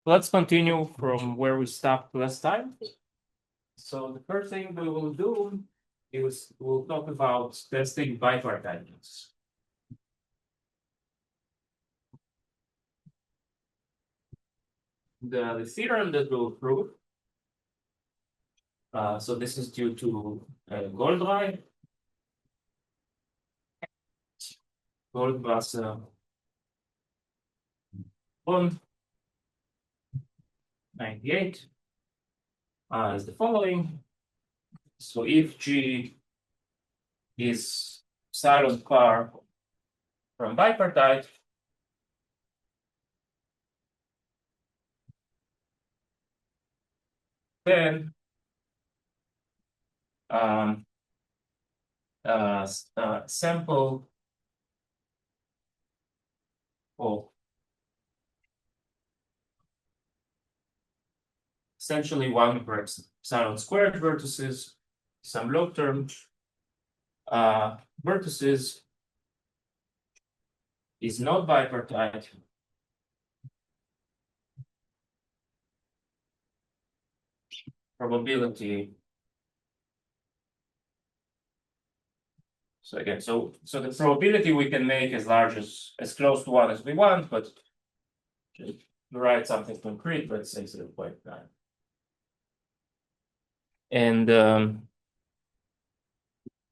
Let's continue from where we stopped last time. So the first thing we will do is we'll talk about testing bipartites. The theorem that we'll prove, so this is due to Goldwasser, Bond, 98, is the following. So if G is epsilon far from bipartite, then sample of essentially 1 over epsilon squared vertices, some log term vertices is not bipartite. Probability. So again, so the probability we can make as large as close to 1 as we want, but just to write something concrete, let's say 0.9. And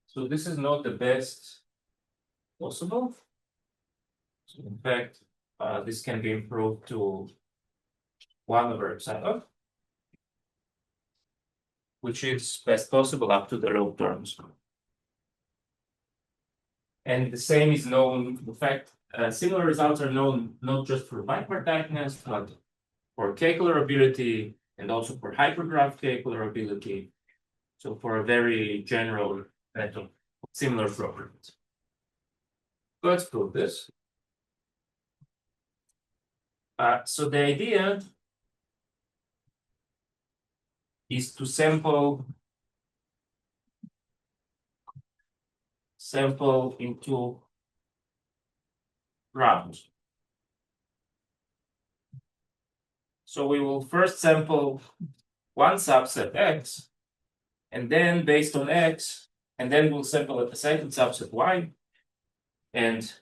so this is not the best possible. So in fact, this can be improved to 1 over epsilon, which is best possible up to the log terms. And the same is known, in fact, similar results are known not just for bipartiteness, but for calculability and also for hypergraph calculability. So for a very general method, similar properties. Let's prove this. So the idea is to sample into rounds. So we will first sample one subset X, and then based on X, and then we'll sample a second subset Y, and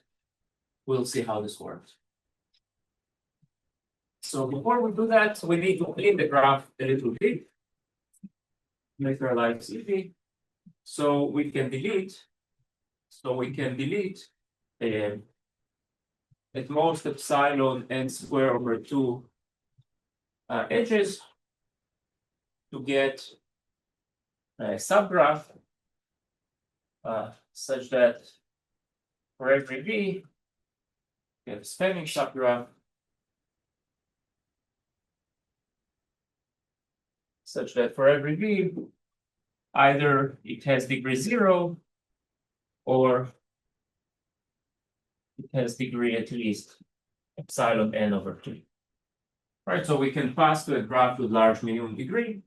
we'll see how this works. So before we do that, we need to clean the graph a little bit, make our lives easy. So we can delete at most epsilon n square over 2 edges to get a subgraph such that for every v, we have a spanning subgraph such that for every v, either it has degree 0 or it has degree at least epsilon n over 2. Right, so we can pass to a graph with large minimum degree.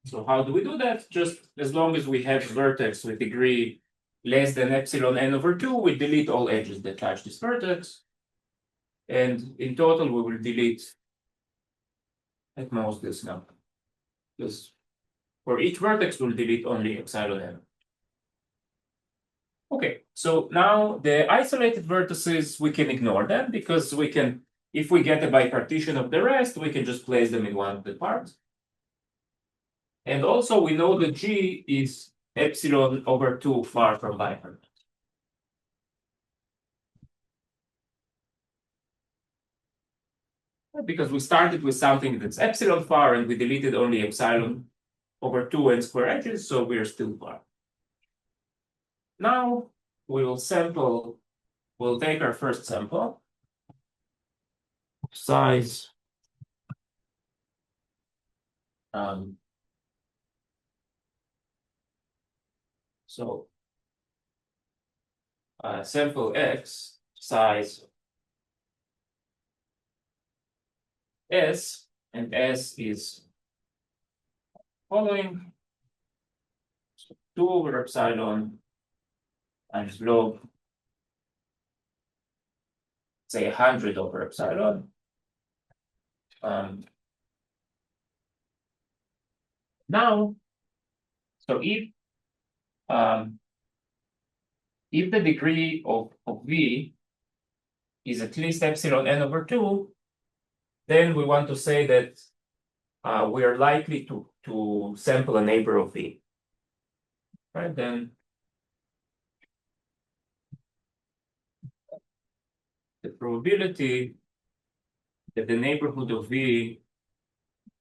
So how do we do that? Just as long as we have a vertex with degree less than epsilon n over 2, we delete all edges that touch this vertex. And in total, we will delete at most this number. Because for each vertex, we'll delete only epsilon n. Okay, so now the isolated vertices, we can ignore them because we can, if we get a bipartition of the rest, we can just place them in one of the parts. And also we know that G is epsilon over 2 far from bipartite. Because we started with something that's epsilon far and we deleted only epsilon over 2 n square edges, so we're still far. Now we will sample, we'll take our first sample, size so sample X, size S, and S is following. So 2 over epsilon times log, say 100 over epsilon. Now, so if the degree of V is at least epsilon n over 2, then we want to say that we are likely to sample a neighbor of V. Right, then the probability that the neighborhood of V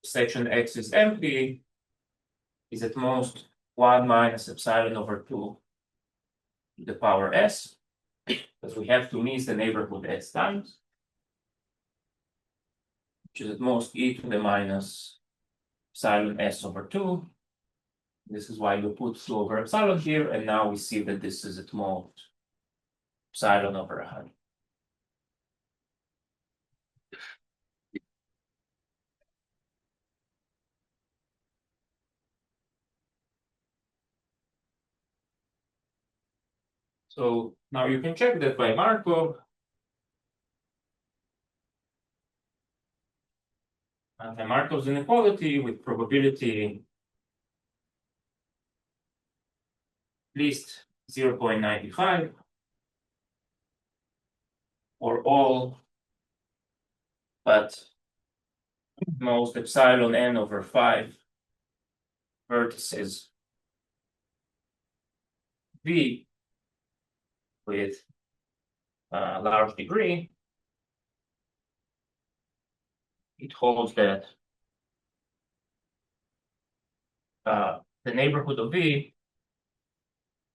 section X is empty is at most 1 minus epsilon over 2 to the power S, because we have to miss the neighborhood S times, which is at most e to the minus epsilon S over 2. This is why we put 2 over epsilon here, and now we see that this is at most epsilon over 100. So now you can check that by Markov. And by Markov's inequality with probability at least 0.95 or all but most epsilon n over 5 vertices V with a large degree, it holds that the neighborhood of V,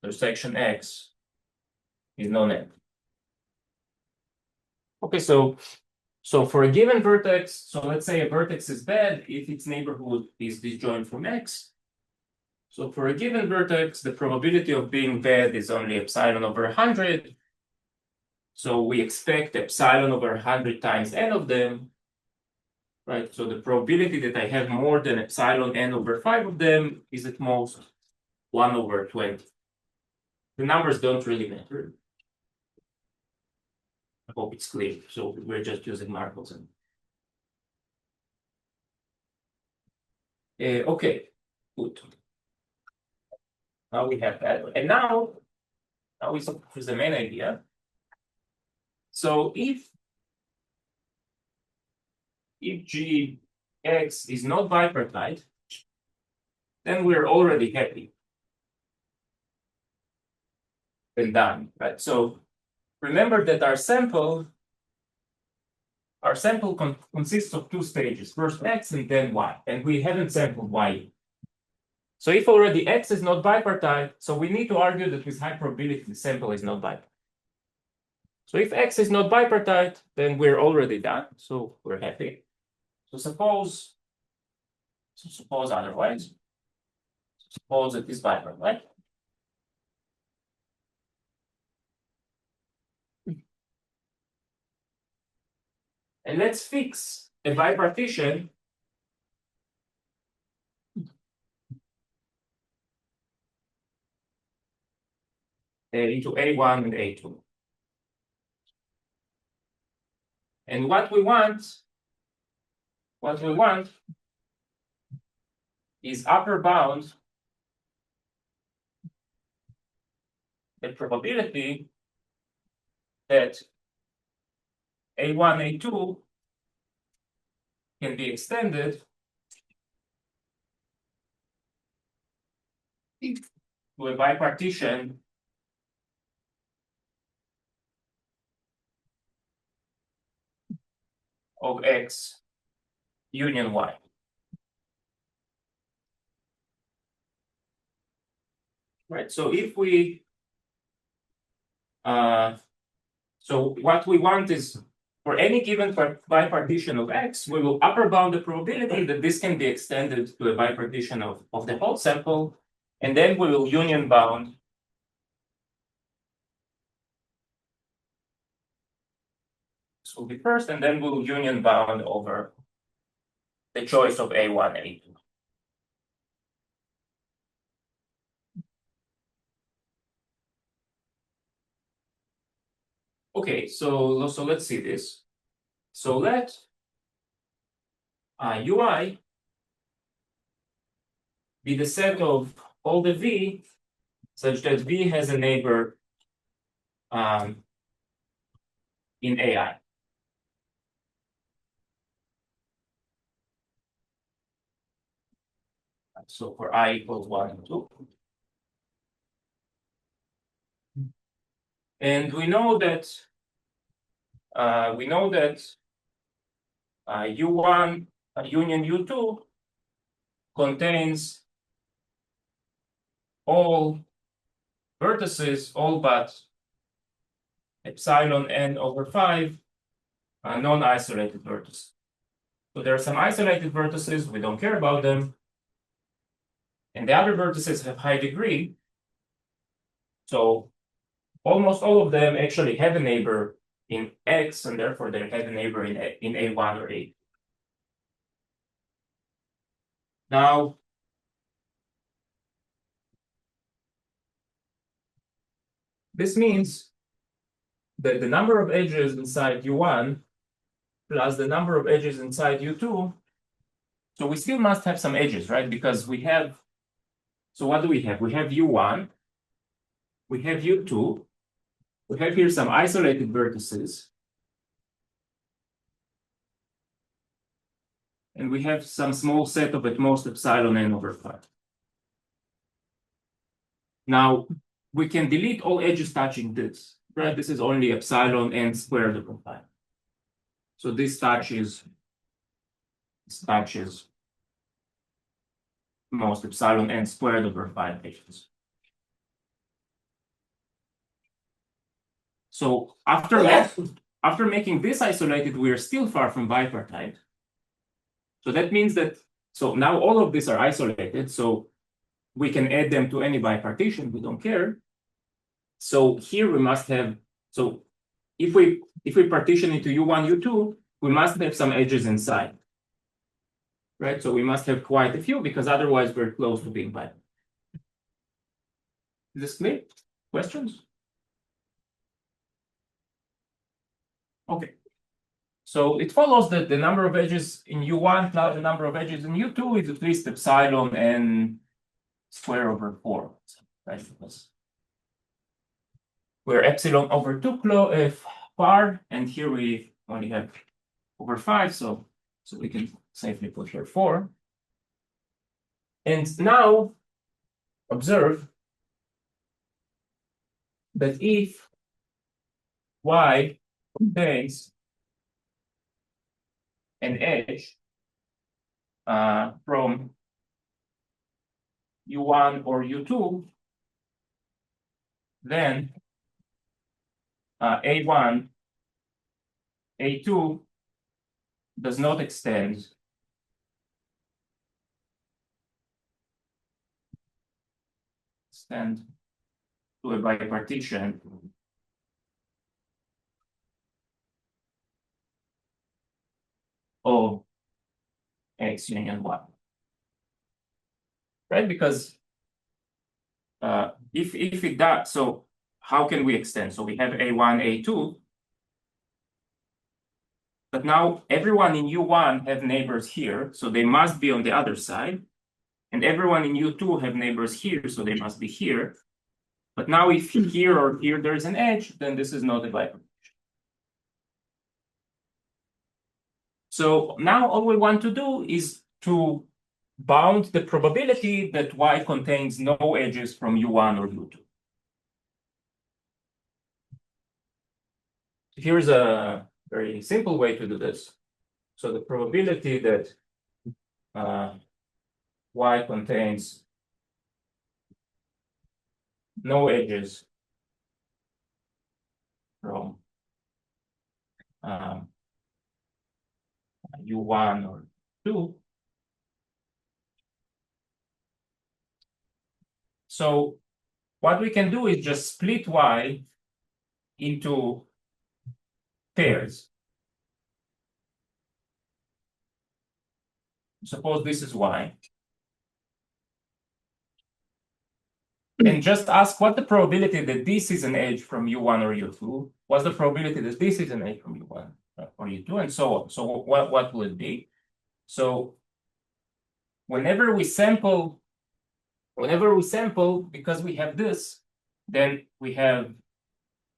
intersection X, is non-empty. Okay, so for a given vertex, so let's say a vertex is bad if its neighborhood is disjoint from X. So for a given vertex, the probability of being bad is only epsilon over 100. So we expect epsilon over 100 times n of them, right? So the probability that I have more than epsilon n over 5 of them is at most 1 over 20. The numbers don't really matter. I hope it's clear. So we're just using Markov's. Okay, good. Now we have that. And now is the main idea. So if Gx is not bipartite, then we're already happy and done, right? So remember that our sample consists of 2 stages, first X and then Y, and we haven't sampled Y. So if already X is not bipartite, so we need to argue that with high probability the sample is not bipartite. So if X is not bipartite, then we're already done, so we're happy. So suppose otherwise. Suppose it is bipartite. And let's fix a bipartition into A1 and A2. And what we want is upper bound the probability that A1, A2 can be extended to a bipartition of X union Y. Right, so if we so what we want is for any given bipartition of X, we will upper bound the probability that this can be extended to a bipartition of the whole sample, and then we will union bound this will be first, and then we'll union bound over the choice of A1, A2. Okay, so let's see this. So let ui be the set of all the v such that v has a neighbor in AI. So for I equals 1 and 2. And we know that U1 union U2 contains all vertices, all but epsilon n over 5 non-isolated vertices. So there are some isolated vertices, we don't care about them. And the other vertices have high degree. So almost all of them actually have a neighbor in X, and therefore they have a neighbor in A1 or A. Now, this means that the number of edges inside U1 plus the number of edges inside U2, so we still must have some edges, right? Because we have, so what do we have? We have U1, we have U2, we have here some isolated vertices, and we have some small set of at most epsilon n over 5. Now, we can delete all edges touching this, right? This is only epsilon n squared over 5. So this touches most epsilon n squared over 5 edges. So after making this isolated, we are still far from bipartite. So that means that, so now all of these are isolated, so we can add them to any bipartition, we don't care. So here we must have, so if we partition into U1, U2, we must have some edges inside. Right? So we must have quite a few because otherwise we're close to being bipartite. Is this clear? Questions? Okay. So it follows that the number of edges in U1 plus the number of edges in U2 is at least epsilon n square over 4. Right? We're epsilon over 2 far, and here we only have over 5, so we can safely put here 4. And now observe that if y contains an edge from U1 or U2, then A1, A2 does not extend to a bipartition of X union Y. Right? Because if it does, so how can we extend? So we have A1, A2, but now everyone in U1 have neighbors here, so they must be on the other side. And everyone in U2 have neighbors here, so they must be here. But now if here or here there is an edge, then this is not a bipartition. So now all we want to do is to bound the probability that Y contains no edges from U1 or U2. Here's a very simple way to do this. So the probability that Y contains no edges from U1 or 2. So what we can do is just split Y into pairs. Suppose this is Y. And just ask what the probability that this is an edge from U1 or U2, what's the probability that this is an edge from U1 or U2, and so on. So what will it be? So whenever we sample, because we have this, then we have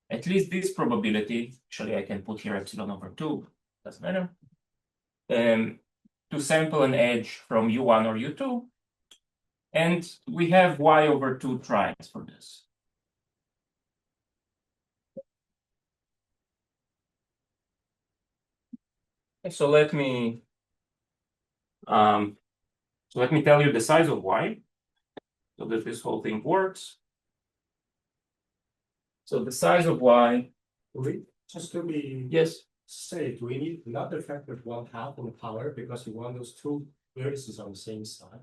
at least this probability. Actually, I can put here epsilon over 2, doesn't matter. To sample an edge from U1 or U2. And we have y over 2 tries for this. So let me tell you the size of y so that this whole thing works. So the size of y, Just to be yes, safe, do we need another factor of 1/2 on the power because we want those two vertices on the same side?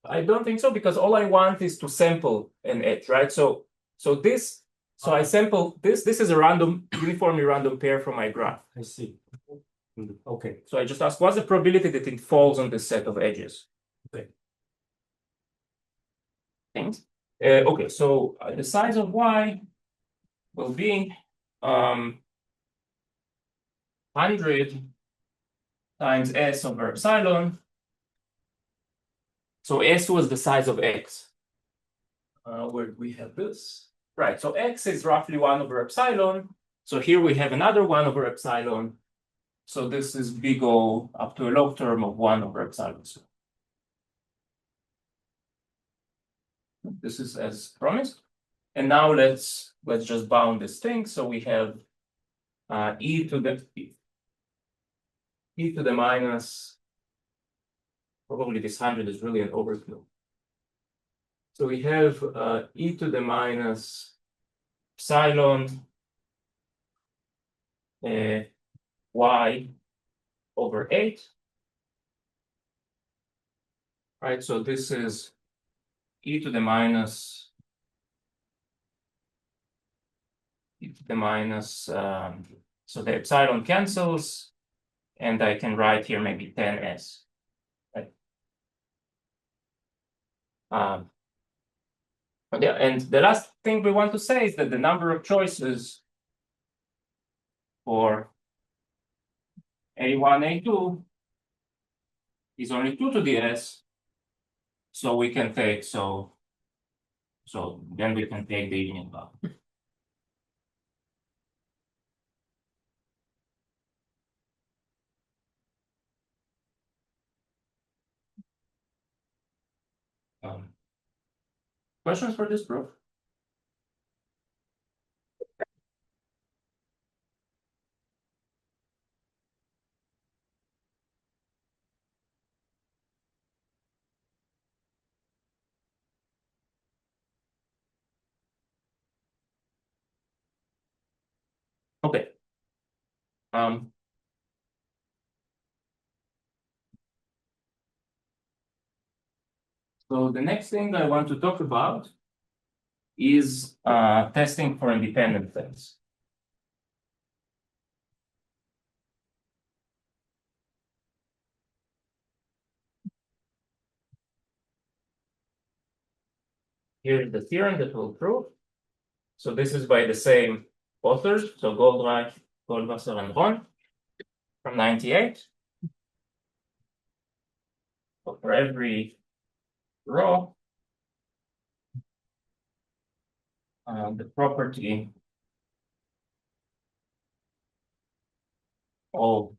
I don't think so, because all I want is to sample an edge, right? So I sample this. This is a uniformly random pair from my graph. I see. Okay. So I just ask, what's the probability that it falls on this set of edges? Okay. Things. Okay, so the size of y will be 100 times s over epsilon. So s was the size of x. Where do we have this? Right, so x is roughly 1 over epsilon. So here we have another 1 over epsilon. So this is big O up to a log term of 1 over epsilon. So this is as promised. And now let's just bound this thing. So we have e to the minus, probably this 100 is really an overkill. So we have e to the minus epsilon y over 8. Right, so this is e to the minus so the epsilon cancels, and I can write here maybe 10s. Right? Yeah, and the last thing we want to say is that the number of choices for A1, A2 is only 2 to the s, so we can take then we can take the union bound. Questions for this proof? Okay. So the next thing I want to talk about is testing for independent things. Here's the theorem that will prove. So this is by the same authors, so Goldreich, Goldwasser, and Ron from 98. So for every row, the property of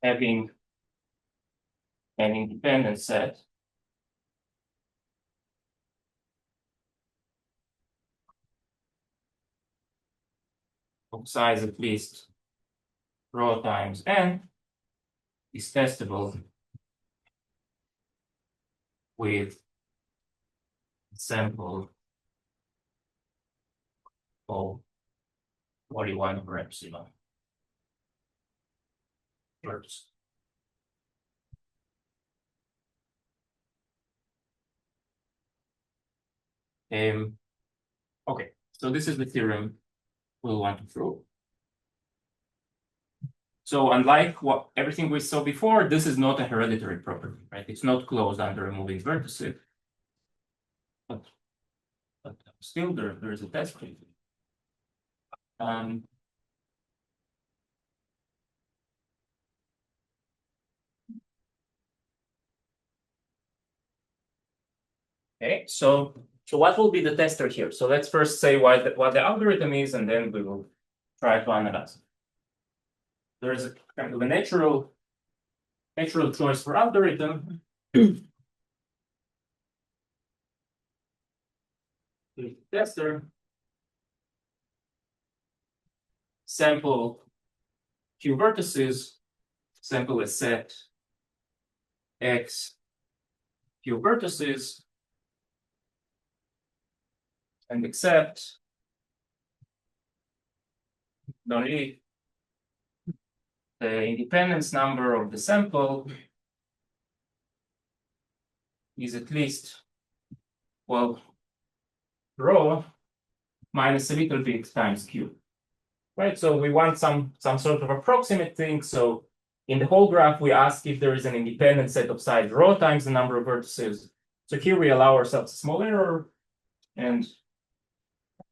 having an independent set of size at least rho times n is testable with sample of 41 over epsilon. First. Okay, so this is the theorem we'll want to prove. So unlike everything we saw before, this is not a hereditary property, right? It's not closed under a moving vertice. But still there is a test case. Okay, so what will be the tester here? So let's first say what the algorithm is, and then we will try to analyze it. There is a kind of a natural choice for algorithm. Tester sample Q vertices, sample a set X Q vertices, and accept only the independence number of the sample is at least, well, rho minus a little bit times Q. Right, so we want some sort of approximate thing. So in the whole graph, we ask if there is an independent set of size rho times the number of vertices. So here we allow ourselves a small error, and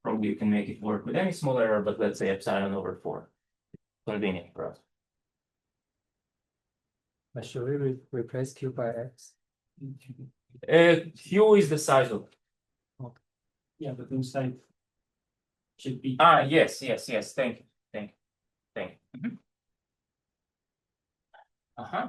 probably you can make it work with any small error, but let's say epsilon over 4. Convenient for us. But should we replace Q by X? Q is the size of. Yeah, but inside should be. Yes. Thank you. Mm-hmm.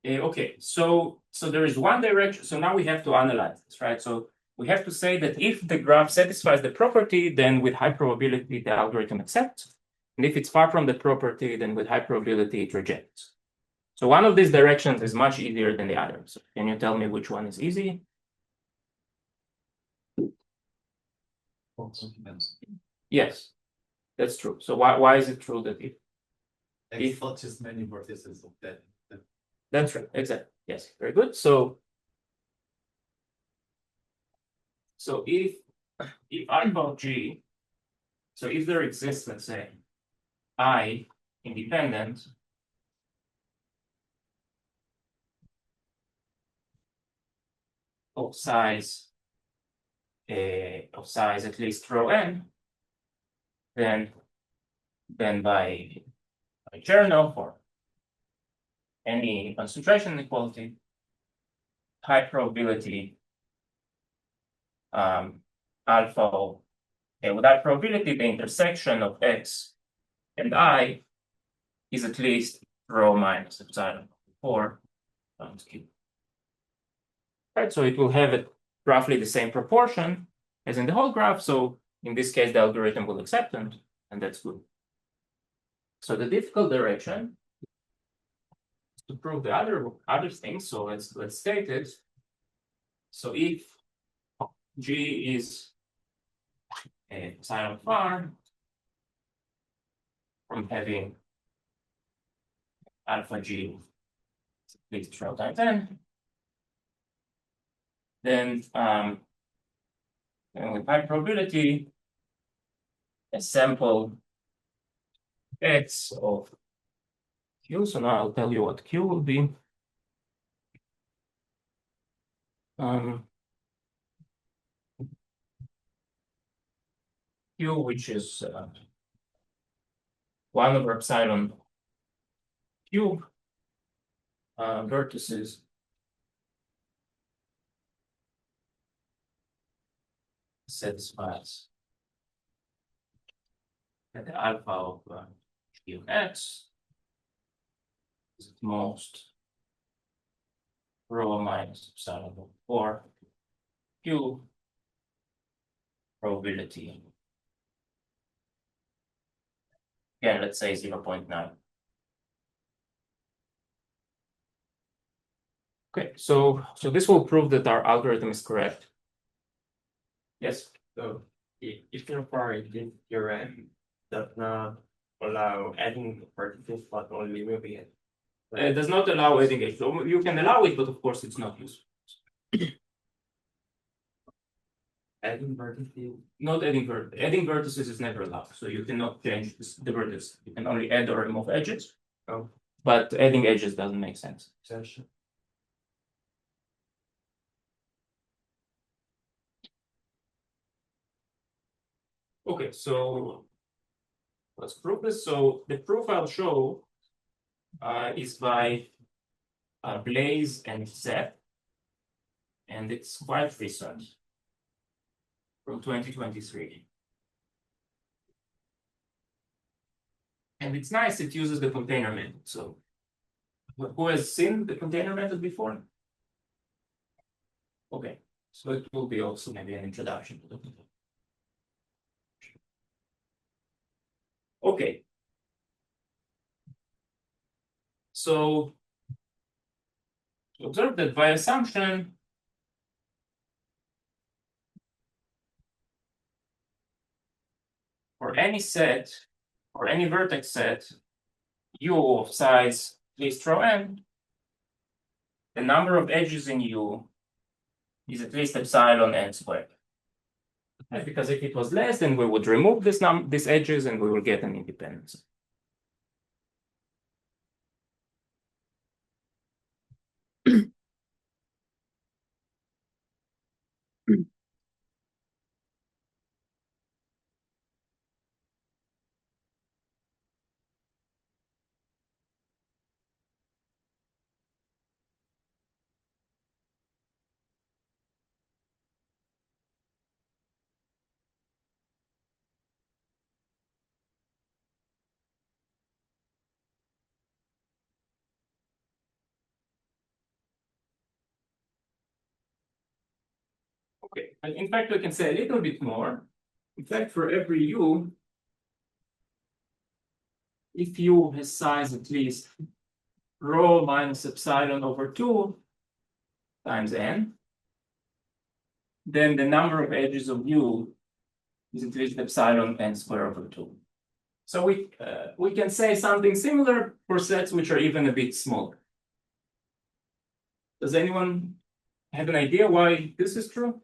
Okay, so there is one direction. So now we have to analyze this, right? So we have to say that if the graph satisfies the property, then with high probability the algorithm accepts. And if it's far from the property, then with high probability it rejects. So one of these directions is much easier than the other. So can you tell me which one is easy? Yes, that's true. So why is it true that if just many vertices of that. That's right, exactly. Yes, very good. So if alpha of G, so if there exists, let's say, I independent of size at least rho n, then by Chernoff or any concentration inequality, high probability alpha with high probability the intersection of x and I is at least rho minus epsilon 4 times q. Right, so it will have it roughly the same proportion as in the whole graph. So in this case, the algorithm will accept it, and that's good. So the difficult direction is to prove the other things. So let's state it. So if G is epsilon far from having alpha G at least rho times n, then with high probability, a sample X of Q. So now I'll tell you what Q will be. Q, which is 1 over epsilon cube vertices satisfies that the alpha of Qx is at most rho minus epsilon over 4 Q probability. Again, let's say 0.9. Okay, so this will prove that our algorithm is correct. Yes. So if you're far in your end, does not allow adding vertices, but only moving it. It does not allow adding edges. So you can allow it, but of course it's not useful. Adding vertices. Not adding vertices. Adding vertices is never allowed. So you cannot change the vertices. You can only add or remove edges. Oh. But adding edges doesn't make sense. Session. Okay, so let's prove this. So the proof I'll show is by Blaze and Seth, and it's quite recent, from 2023. And it's nice, it uses the container method. So who has seen the container method before? Okay, so it will be also maybe an introduction to the container. Okay. So observe that by assumption, for any set, or any vertex set, U of size least row n, the number of edges in U is at least epsilon n squared. Right? Because if it was less, then we would remove these edges and we will get an independence. Okay, and in fact, we can say a little bit more. In fact, for every U, if U has size at least rho minus epsilon over 2 times n, then the number of edges of U is at least epsilon n squared over 2. So we can say something similar for sets which are even a bit smaller. Does anyone have an idea why this is true?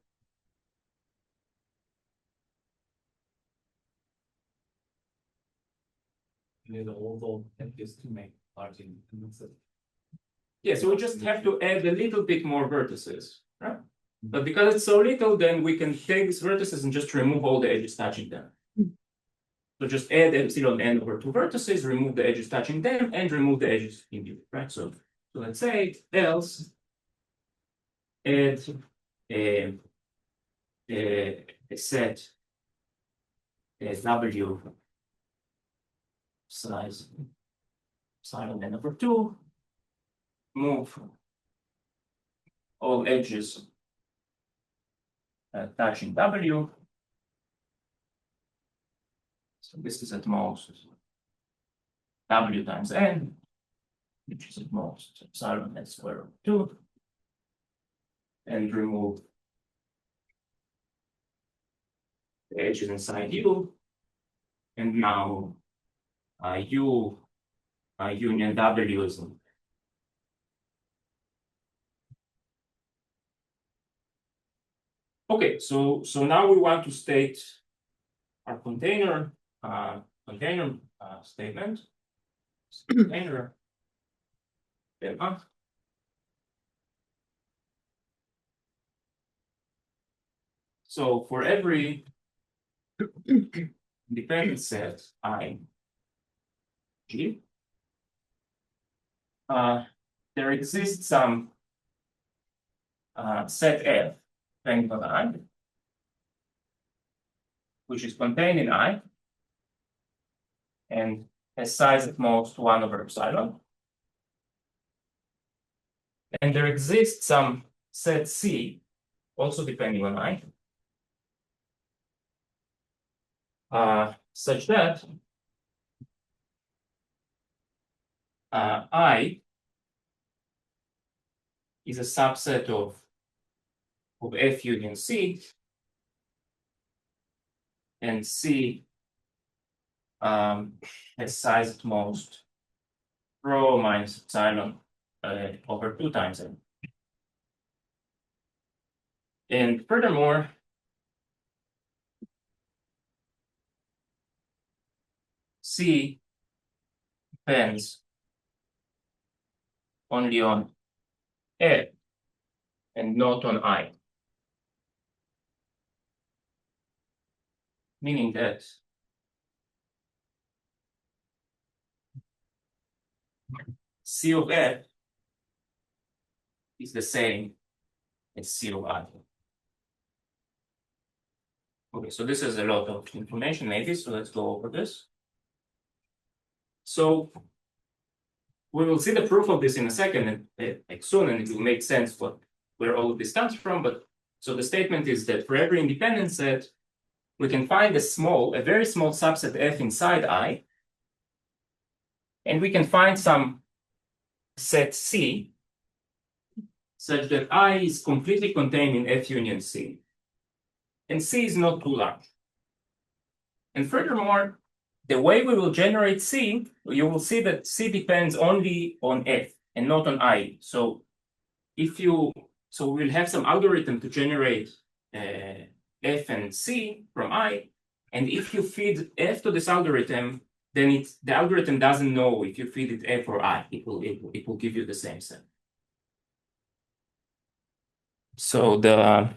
The oval is to make large independence. Yeah, so we just have to add a little bit more vertices, right? But because it's so little, then we can take these vertices and just remove all the edges touching them. So just add epsilon n over 2 vertices, remove the edges touching them, and remove the edges in U, right? So let's say else add a set W size epsilon n over 2, move all edges touching W. So this is at most W times n, which is at most epsilon n squared over 2, and remove the edges inside U. And now U union W is okay. So now we want to state our container statement. Container lemma. So for every independent set I G, there exists some set F depending on I, which is contained in I and has size at most 1 over epsilon. And there exists some set C, also depending on I, such that I is a subset of F union C, and C has size at most rho minus epsilon over 2 times n. And furthermore, C depends only on F and not on I. Meaning that C of F is the same as C of I. Okay, so this is a lot of information maybe, so let's go over this. So we will see the proof of this in a second, and soon, and it will make sense where all of this comes from. But so the statement is that for every independent set, we can find a very small subset F inside I, and we can find some set C such that I is completely contained in F union C, and C is not too large. And furthermore, the way we will generate C, you will see that C depends only on F and not on I. So we'll have some algorithm to generate F and C from I, and if you feed F to this algorithm, then the algorithm doesn't know if you feed it F or I. It will give you the same set. So the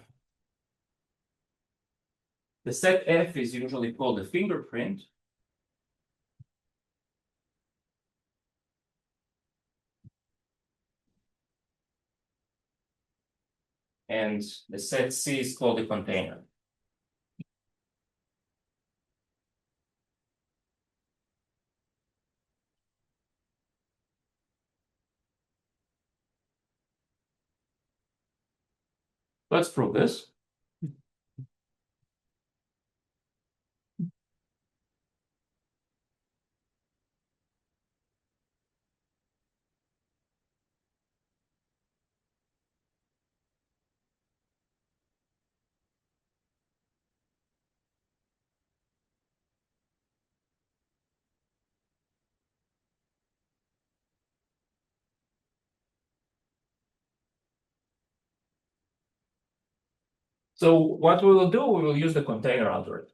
set F is usually called the fingerprint. And the set C is called the container. Let's prove this. So what we will do, we will use the container algorithm.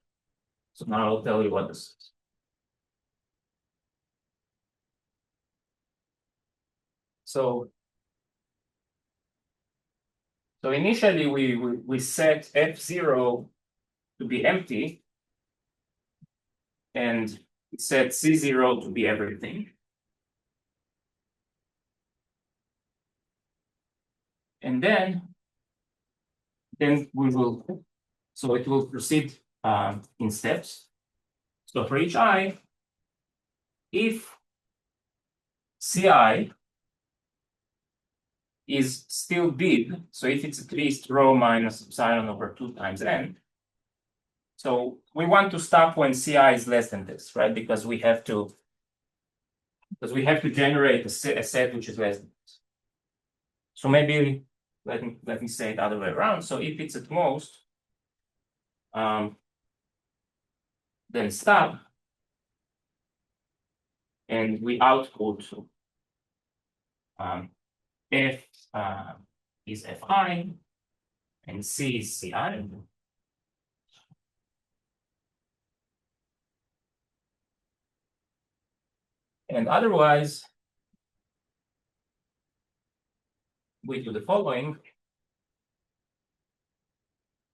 So now I'll tell you what this is. So initially we set F0 to be empty and set C0 to be everything. And then we will, so it will proceed in steps. So for each I, if Ci is still big, so if it's at least rho minus epsilon over 2 times n, so we want to stop when Ci is less than this, right? Because we have to generate a set which is less than this. So maybe let me say it the other way around. So if it's at most, then stop, and we output F is Fi and C is Ci. And otherwise, we do the following.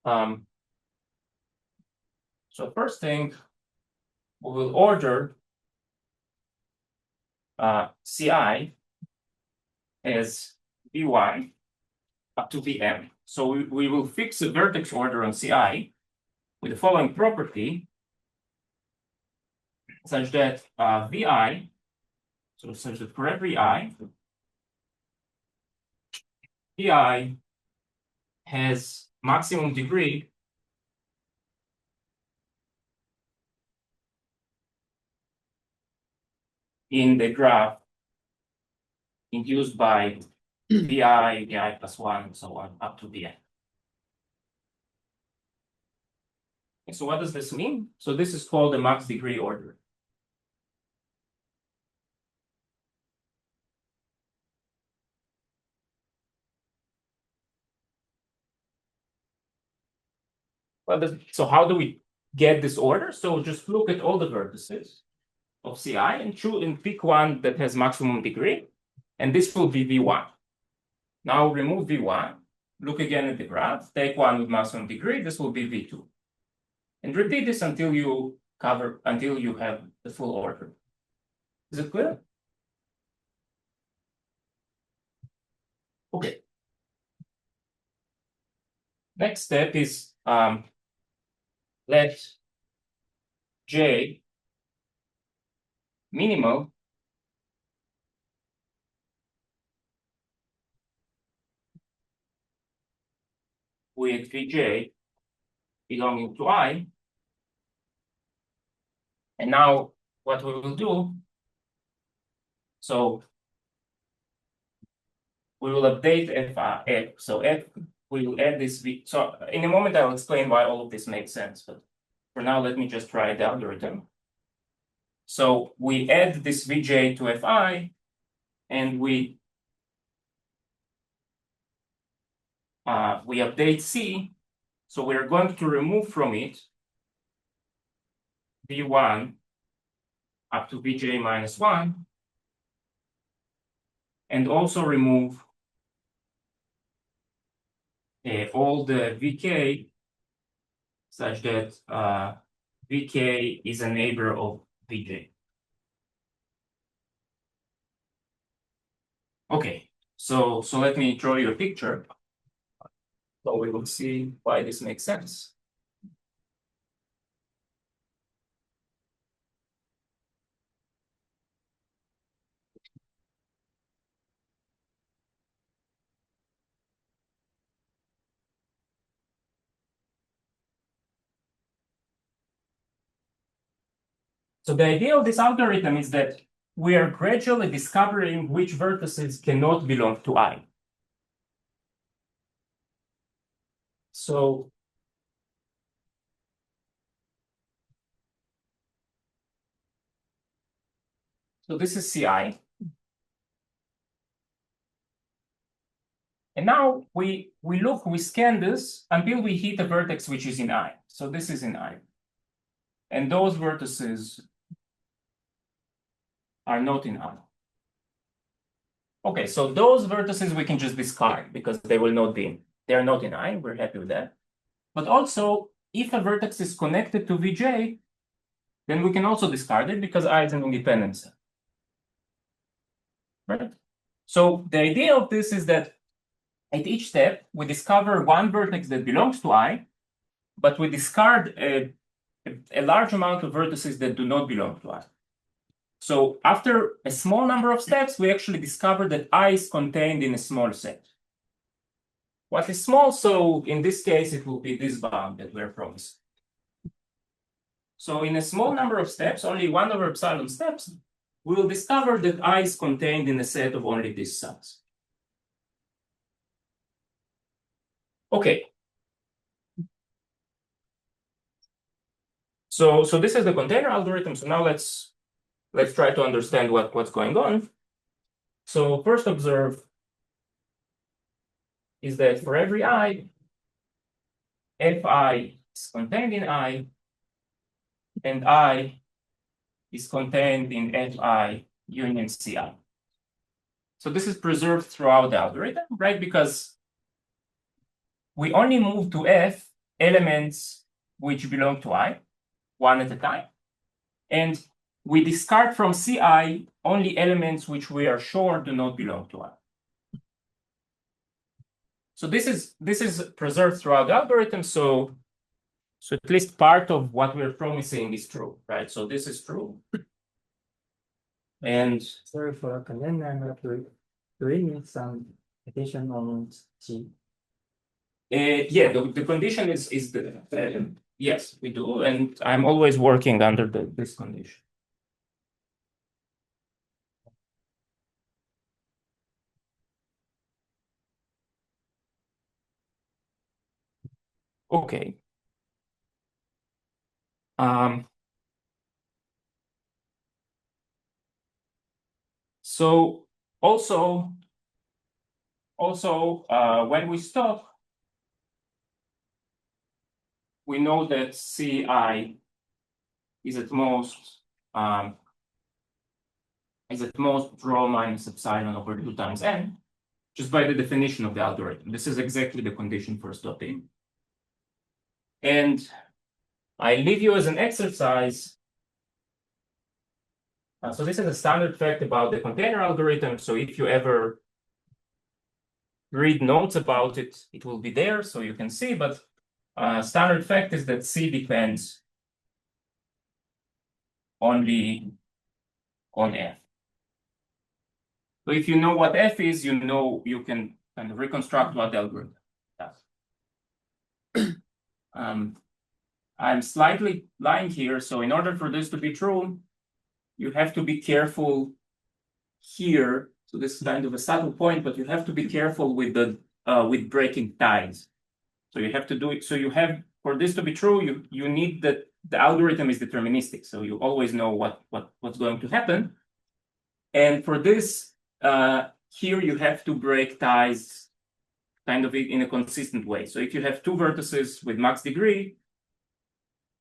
So first thing, we will order Ci as V1 up to Vm. So we will fix a vertex order on Ci with the following property, such that Vi, so such that for every I, Vi has maximum degree in the graph induced by Vi plus 1, and so on, up to Vn. So what does this mean? So this is called the max degree order. So how do we get this order? So just look at all the vertices of Ci and choose and pick one that has maximum degree, and this will be V1. Now remove V1, look again at the graph, take one with maximum degree, this will be V2. And repeat this until you have the full order. Is it clear? Okay. Next step is let J minimal with Vj belonging to I. And now what we will do, so we will update F. So F, we will add this V. So in a moment, I will explain why all of this makes sense. But for now, let me just write the algorithm. So we add this Vj to Fi, and we update C. So we're going to remove from it V1 up to Vj minus 1, and also remove all the Vk such that Vk is a neighbor of Vj. Okay, so let me draw you a picture. So we will see why this makes sense. So the idea of this algorithm is that we are gradually discovering which vertices cannot belong to I. So this is Ci. And now we scan this until we hit a vertex which is in I. So this is in I. And those vertices are not in I. Okay, so those vertices we can just discard because they will not be, they're not in I, we're happy with that. But also, if a vertex is connected to Vj, then we can also discard it because I is an independent set. Right? So the idea of this is that at each step, we discover one vertex that belongs to I, but we discard a large amount of vertices that do not belong to I. So after a small number of steps, we actually discover that I is contained in a small set. What is small? So in this case, it will be this bound that we're promising. So in a small number of steps, only 1/epsilon steps, we will discover that I is contained in a set of only this size. Okay. So this is the container algorithm. So now let's try to understand what's going on. So first observe is that for every I, Fi is contained in I, and I is contained in Fi union Ci. So this is preserved throughout the algorithm, right? Because we only move to F elements which belong to I, one at a time. And we discard from Ci only elements which we are sure do not belong to I. So this is preserved throughout the algorithm. So at least part of what we're promising is true, right? So this is true. And Sorry for a comment. I'm not doing some addition on G. yeah, the condition is the yes, we do, and I'm always working under this condition. Okay. So also when we stop, we know that Ci is at most rho minus epsilon over 2 times n, just by the definition of the algorithm. This is exactly the condition for stopping. And I leave you as an exercise. So this is a standard fact about the container algorithm. So if you ever read notes about it, it will be there, so you can see, but standard fact is that C depends only on F. So if you know what F is, you know you can kind of reconstruct what the algorithm does. I'm slightly lying here, so in order for this to be true, you have to be careful here. So this is kind of a subtle point, but you have to be careful with the with breaking ties. So you have to do it. So you have, for this to be true, you need that the algorithm is deterministic. So you always know what's going to happen. And for this, here you have to break ties kind of in a consistent way. So if you have two vertices with max degree,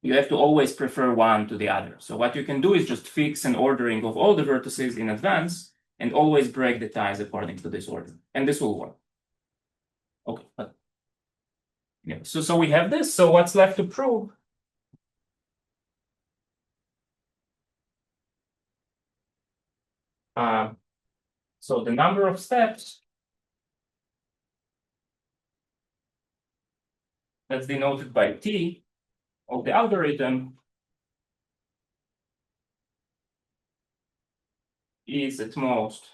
you have to always prefer one to the other. So what you can do is just fix an ordering of all the vertices in advance and always break the ties according to this order. And this will work. Okay, but yeah, so we have this. So what's left to prove? So the number of steps that's denoted by T of the algorithm is at most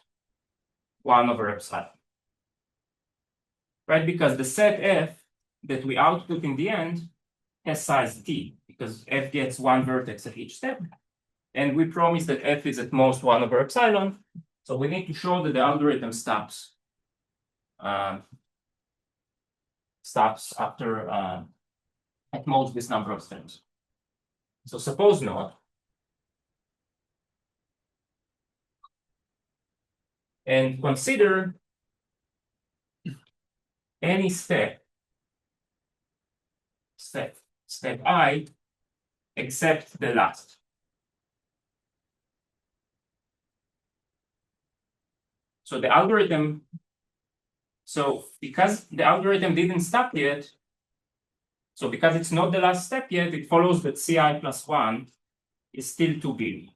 1 over epsilon. Right? Because the set F that we output in the end has size T, because F gets one vertex at each step. And we promise that F is at most 1 over epsilon. So we need to show that the algorithm stops after at most this number of steps. So suppose not. And consider any step I except the last. So the algorithm, so because the algorithm didn't stop yet, so because it's not the last step yet, it follows that Ci plus 1 is still too big.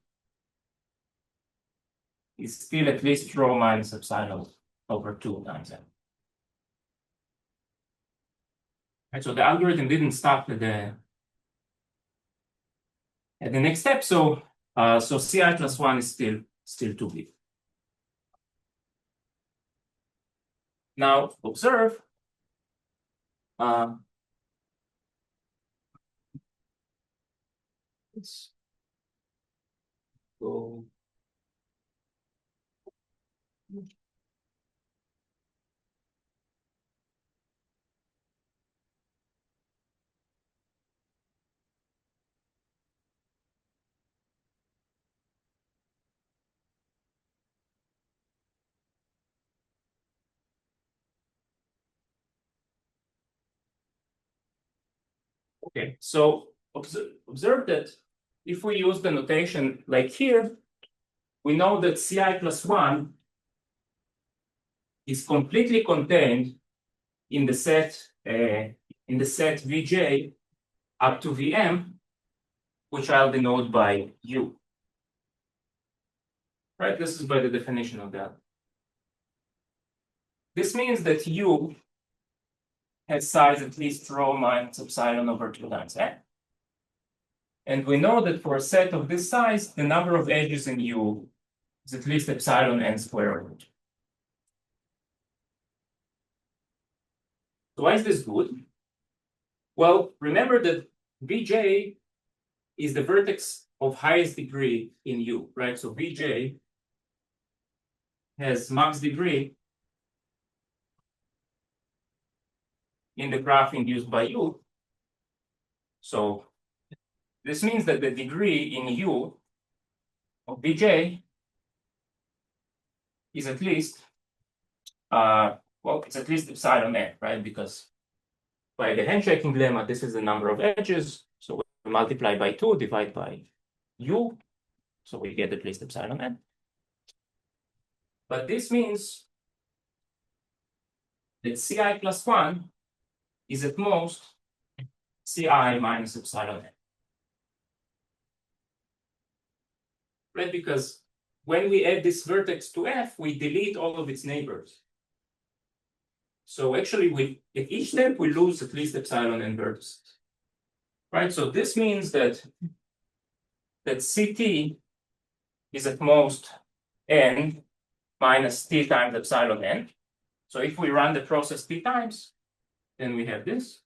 It's still at least rho minus epsilon over 2 times n. Right, so the algorithm didn't stop at the next step, so Ci plus 1 is still too big. Now observe. Let's go. Okay, so observe that if we use the notation like here, we know that Ci plus 1 is completely contained in the set Vj up to Vm, which I'll denote by U. Right, this is by the definition of that. This means that U has size at least rho minus epsilon over 2 times n. And we know that for a set of this size, the number of edges in U is at least epsilon n squared over 2. So why is this good? Well, remember that Vj is the vertex of highest degree in U, right? So Vj has max degree in the graph induced by U. So this means that the degree in U of Vj is at least, well, it's at least epsilon n, right? Because by the handshaking lemma, this is the number of edges. So we multiply by 2, divide by U. So we get at least epsilon n. But this means that Ci plus 1 is at most Ci minus epsilon n. Right? Because when we add this vertex to F, we delete all of its neighbors. So actually, at each step we lose at least epsilon n vertices, right? So this means that CT is at most n minus t times epsilon n. So if we run the process t times, then we have this,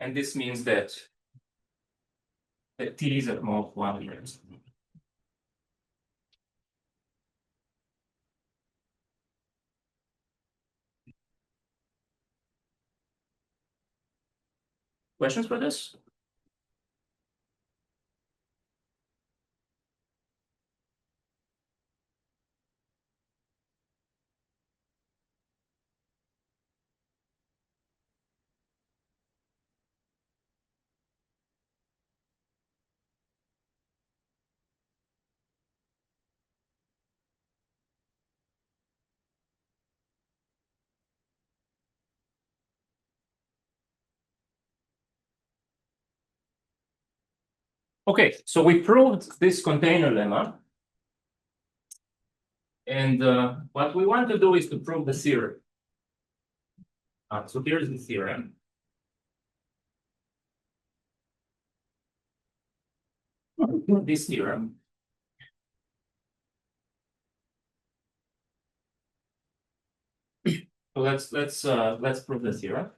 and this means that t is at most 1 years. Questions for this? Okay, so we proved this container lemma. And what we want to do is to prove the theorem. So here's the theorem. This theorem. So let's prove the theorem.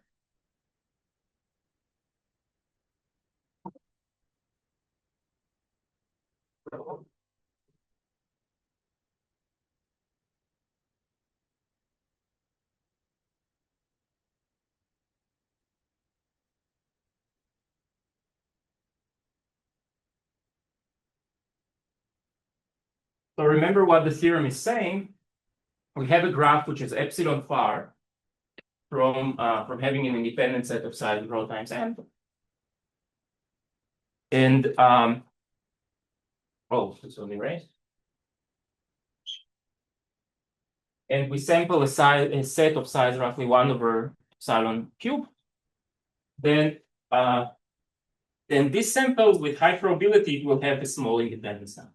So remember what the theorem is saying. We have a graph which is epsilon far from having an independent set of size rho times n. And it's only raised. And we sample a set of size roughly 1 over epsilon cube. Then this sample with high probability will have a small independence number.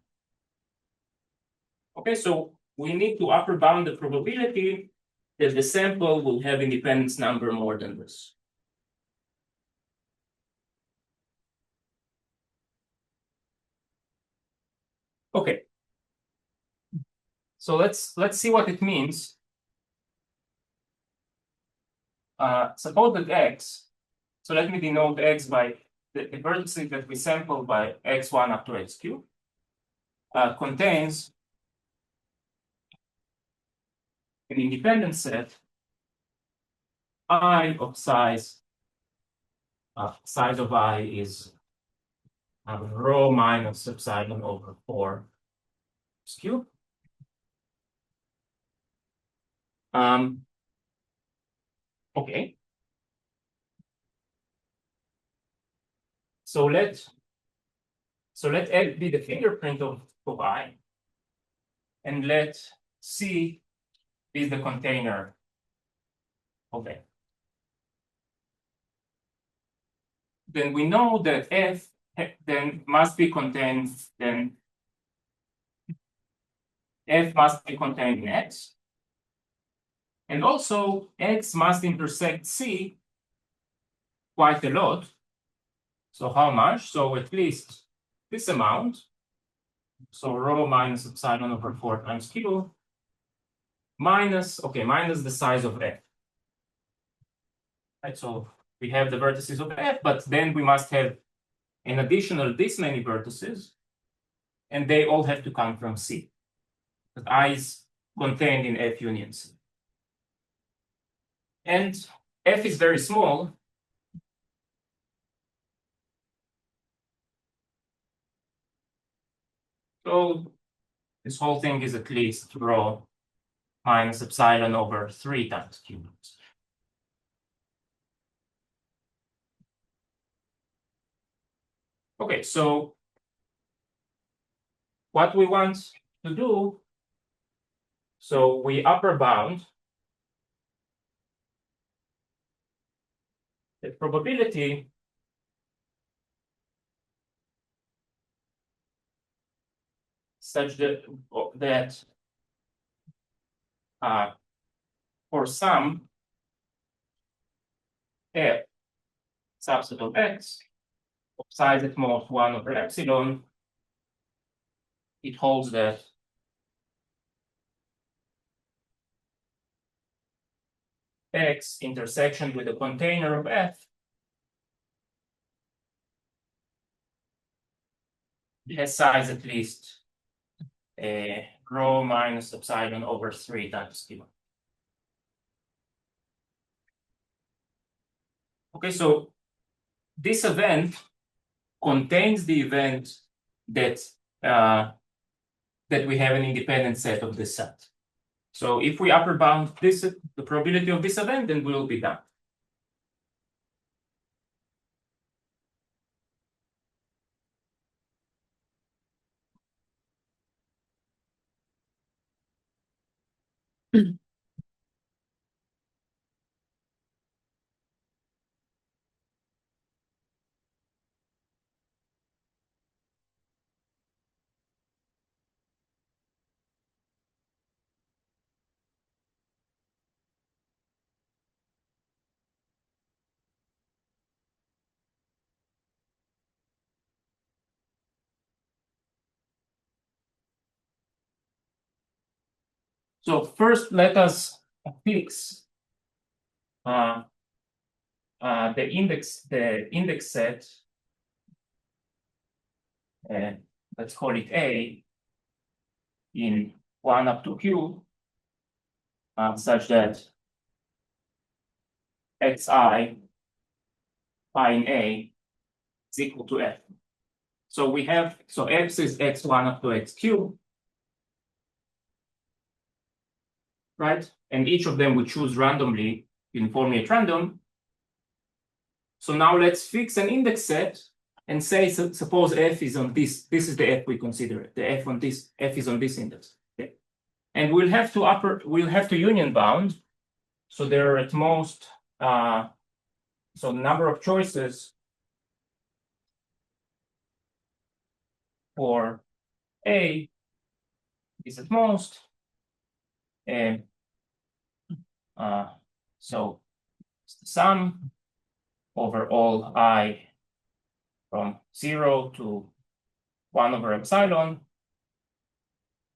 Okay, so we need to upper bound the probability that the sample will have independence number more than this. Okay. So let's see what it means. Suppose that x, so let me denote x by the vertices that we sample by x1 up to x cubed, contains an independent set I of size of I is rho minus epsilon over 4 x cubed. Okay. So let F be the fingerprint of I, and let C be the container of F. Then we know that F then must be contained, then F must be contained in X. And also X must intersect C quite a lot. So how much? So at least this amount. So rho minus epsilon over 4 times Q minus the size of F. Right, so we have the vertices of F, but then we must have an additional this many vertices, and they all have to come from C. But I is contained in F union C. And F is very small. So this whole thing is at least rho minus epsilon over 3 times Q. Okay, so what we want to do, so we upper bound the probability such that for some f subset of x of size at most 1 over epsilon, it holds that x intersection with a container of f has size at least rho minus epsilon over 3 times q. Okay, so this event contains the event that that we have an independent set of this set. So if we upper bound this, the probability of this event, then we will be done. So first, let us fix the index set. Let's call it A in 1 up to q, such that xi pi in A is equal to f. So we have, so x is x1 up to xq, right? And each of them we choose randomly, uniformly at random. So now let's fix an index set and say, suppose f is on this. This is the f we consider it. The f on this, f is on this index. Okay. And we'll have to union bound. So there are at most, so the number of choices for A is at most, and so it's the sum over all I from 0 to 1 over epsilon.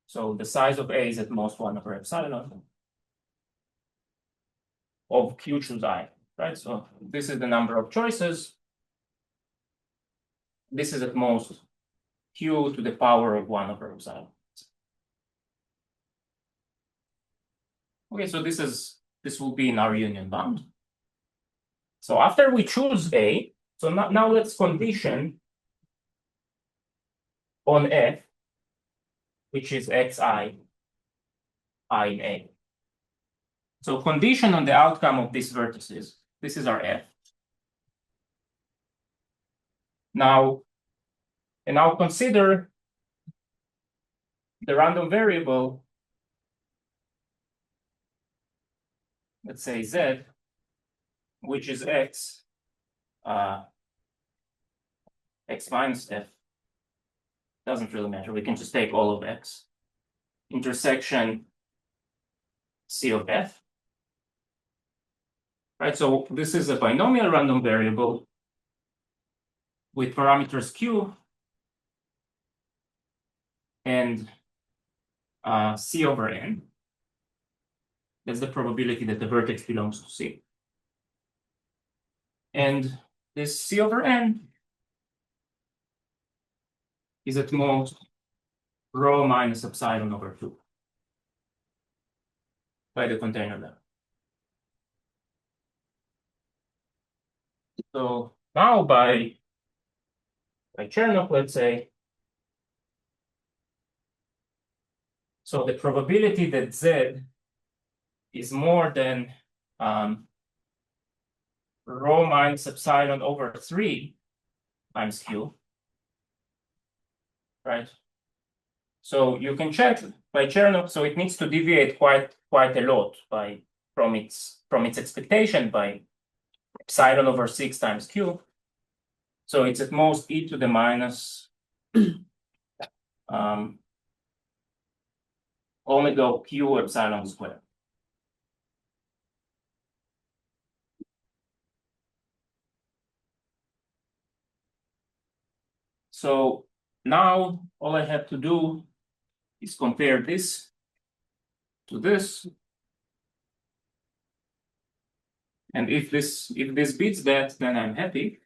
So the size of A is at most 1 over epsilon of q choose I, right? So this is the number of choices. This is at most q to the power of 1 over epsilon. Okay, so this will be in our union bound. So after we choose A, so now let's condition on f, which is xi I in A. So condition on the outcome of these vertices. This is our f. Now, and now consider the random variable, let's say z, which is x, x minus f. Doesn't really matter. We can just take all of x. Intersection c of f. Right, so this is a binomial random variable with parameters q and c over n. That's the probability that the vertex belongs to C. And this C over n is at most rho minus epsilon over 2 by the container level. So now by Chernoff, let's say, so the probability that Z is more than rho minus epsilon over 3 times Q, right? So you can check by Chernoff, so it needs to deviate quite a lot from its expectation by epsilon over 6 times Q. So it's at most e to the minus omega Q epsilon squared. So now all I have to do is compare this to this. And if this beats that, then I'm happy.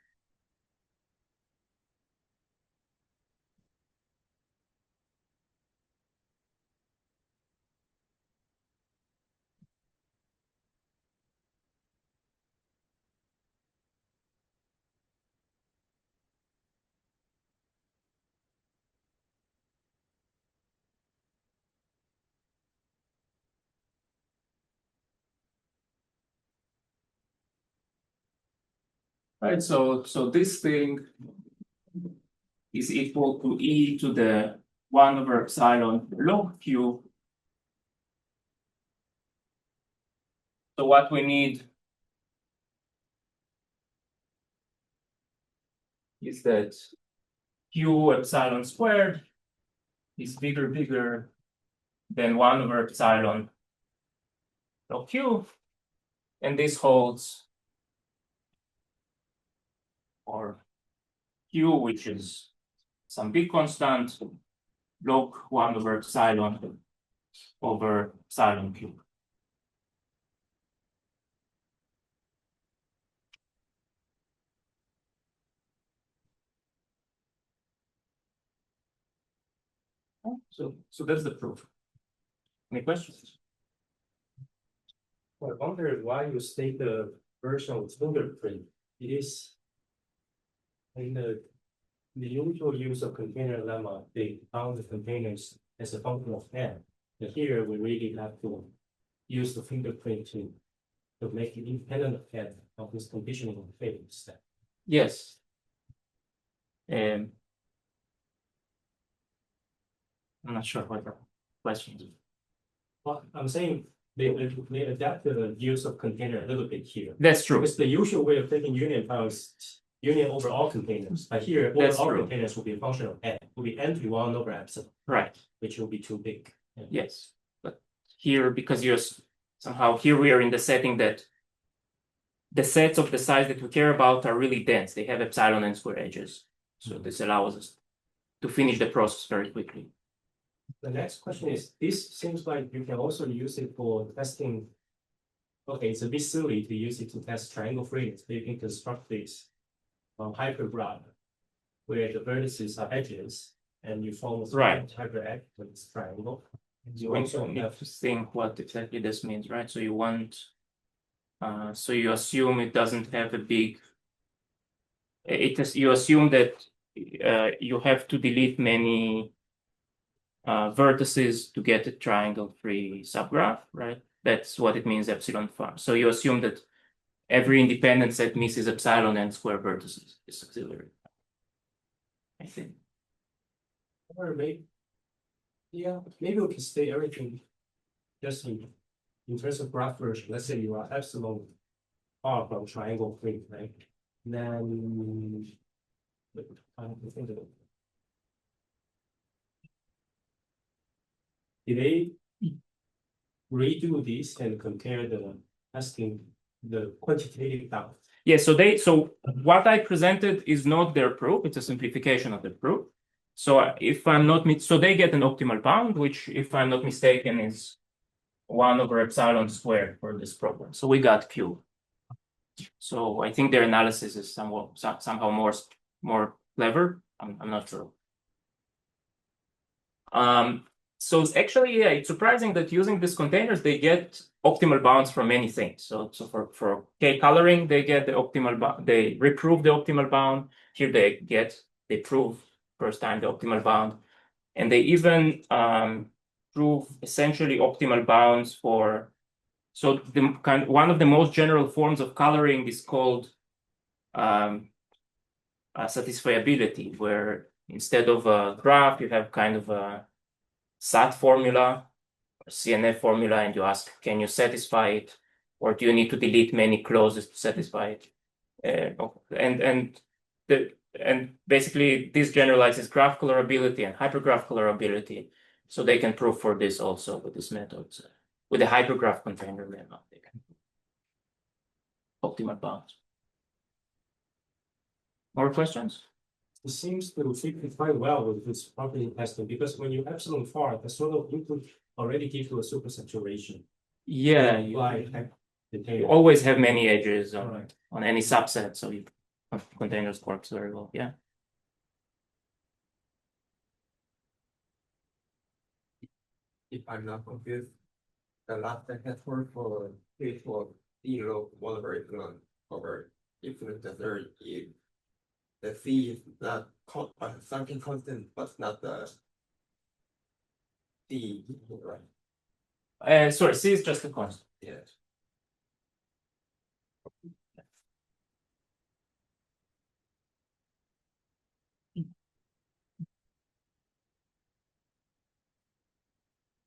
Right, so this thing is equal to e to the 1 over epsilon log q. So what we need is that q epsilon squared is bigger than 1 over epsilon log q, and this holds for q, which is some big constant, log 1 over epsilon cube. So that's the proof. Any questions? Well, I wonder why you state the version of fingerprint. It is in the usual use of container lemma, they count the containers as a function of n. But here we really have to use the fingerprint to make it independent of n of this conditioning of fate step. Yes. I'm not sure what the question is. Well, I'm saying they adapted the use of container a little bit here. That's true. Because the usual way of taking union files union over all containers. But here, over That's all true. containers will be a function of n. Will be n to 1 over epsilon, Right. which will be too big. Yeah. Yes. But here, because you're somehow here we are in the setting that the sets of the size that we care about are really dense. They have epsilon and square edges. So this allows us to finish the process very quickly. The next question is, this seems like you can also use it for testing. Okay, it's a bit silly to use it to test triangle freedoms, but you can construct this hypergraph where the vertices are edges and you form a Right. hypergraph with this triangle. You also need to think what exactly this means, right? So you want, so you assume it doesn't have a big, you assume that you have to delete many vertices to get a triangle-free subgraph, right? That's what it means, epsilon phi. So you assume that every independent set misses epsilon and square vertices is auxiliary. I think. Or maybe, yeah, maybe we can state everything just in terms of graph version. Let's say you are epsilon far from triangle free, right? Then I have to think of it. Did they redo this and compare the testing, the quantitative down? Yeah, so what I presented is not their proof, it's a simplification of the proof. So if I'm not, so they get an optimal bound, which if I'm not mistaken is 1 over epsilon squared for this problem. So we got Q. So I think their analysis is somehow more clever. I'm not sure. So it's actually, yeah, it's surprising that using these containers, they get optimal bounds from many things. So for K coloring, they get the optimal bound, they reprove the optimal bound. Here they prove first time the optimal bound. And they even prove essentially optimal bounds for, so one of the most general forms of coloring is called satisfiability, where instead of a graph, you have kind of a SAT formula, or CNF formula, and you ask, can you satisfy it? Or do you need to delete many clauses to satisfy it? And basically, this generalizes graph colorability and hypergraph colorability. So they can prove for this also with this method. With the hypergraph container lemma, they can optimal bounds. More questions? it seems to fit quite well with this property testing, because when you epsilon far, the sort of input already gives you a supersaturation. Yeah, you always have many edges on any subset, so you containers works very well. Yeah. If I'm not confused, the last sentence word for it was zero whatever is going over if the third if the C is not something constant but not the C, right? Sorry, C is just a constant. Yes.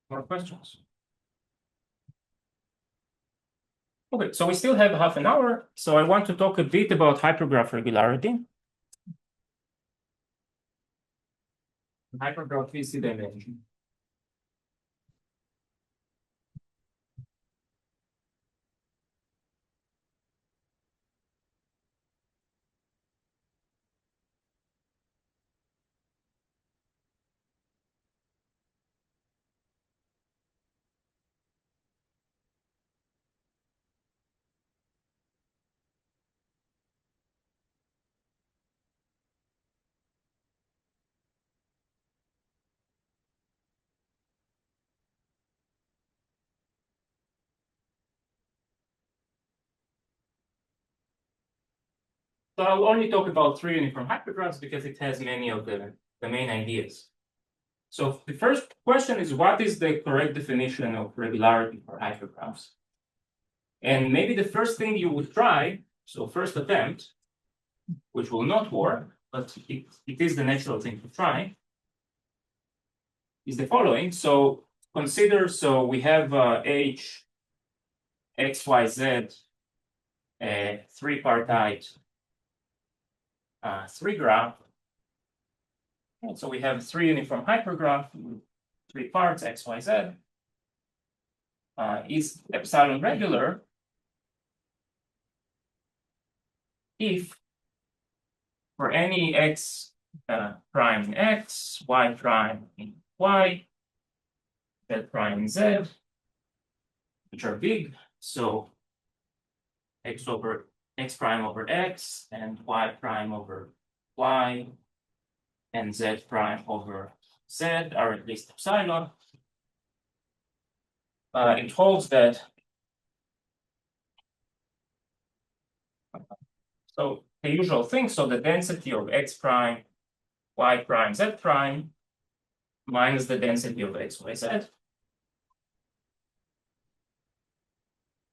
More questions? Okay, so we still have half an hour. So I want to talk a bit about hypergraph regularity. Hypergraph is the dimension. So I'll only talk about 3 uniform hypergraphs because it has many of the main ideas. So the first question is, what is the correct definition of regularity for hypergraphs? And maybe the first thing you would try, so first attempt, which will not work, but it is the natural thing to try, is the following. So consider, so we have H, X, Y, Z, three-partite, 3-graph. And so we have 3 uniform hypergraph, 3 parts, X, Y, Z. Is epsilon regular if for any X prime in X, Y prime in Y, Z prime in Z, which are big, so X prime over X and Y prime over Y and Z prime over Z are at least epsilon. It holds that. So the usual thing, so the density of X prime, Y prime, Z prime minus the density of X, Y, Z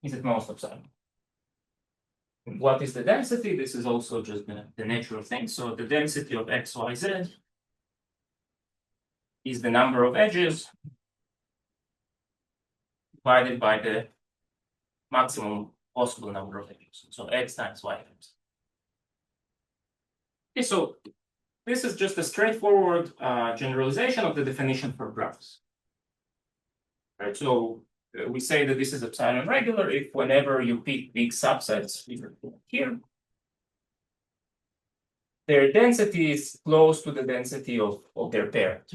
is at most epsilon. What is the density? This is also just the natural thing. So the density of X, Y, Z is the number of edges divided by the maximum possible number of edges. So X times Y times. Okay, so this is just a straightforward generalization of the definition for graphs. Right, so we say that this is epsilon regular if whenever you pick big subsets here, their density is close to the density of their parent.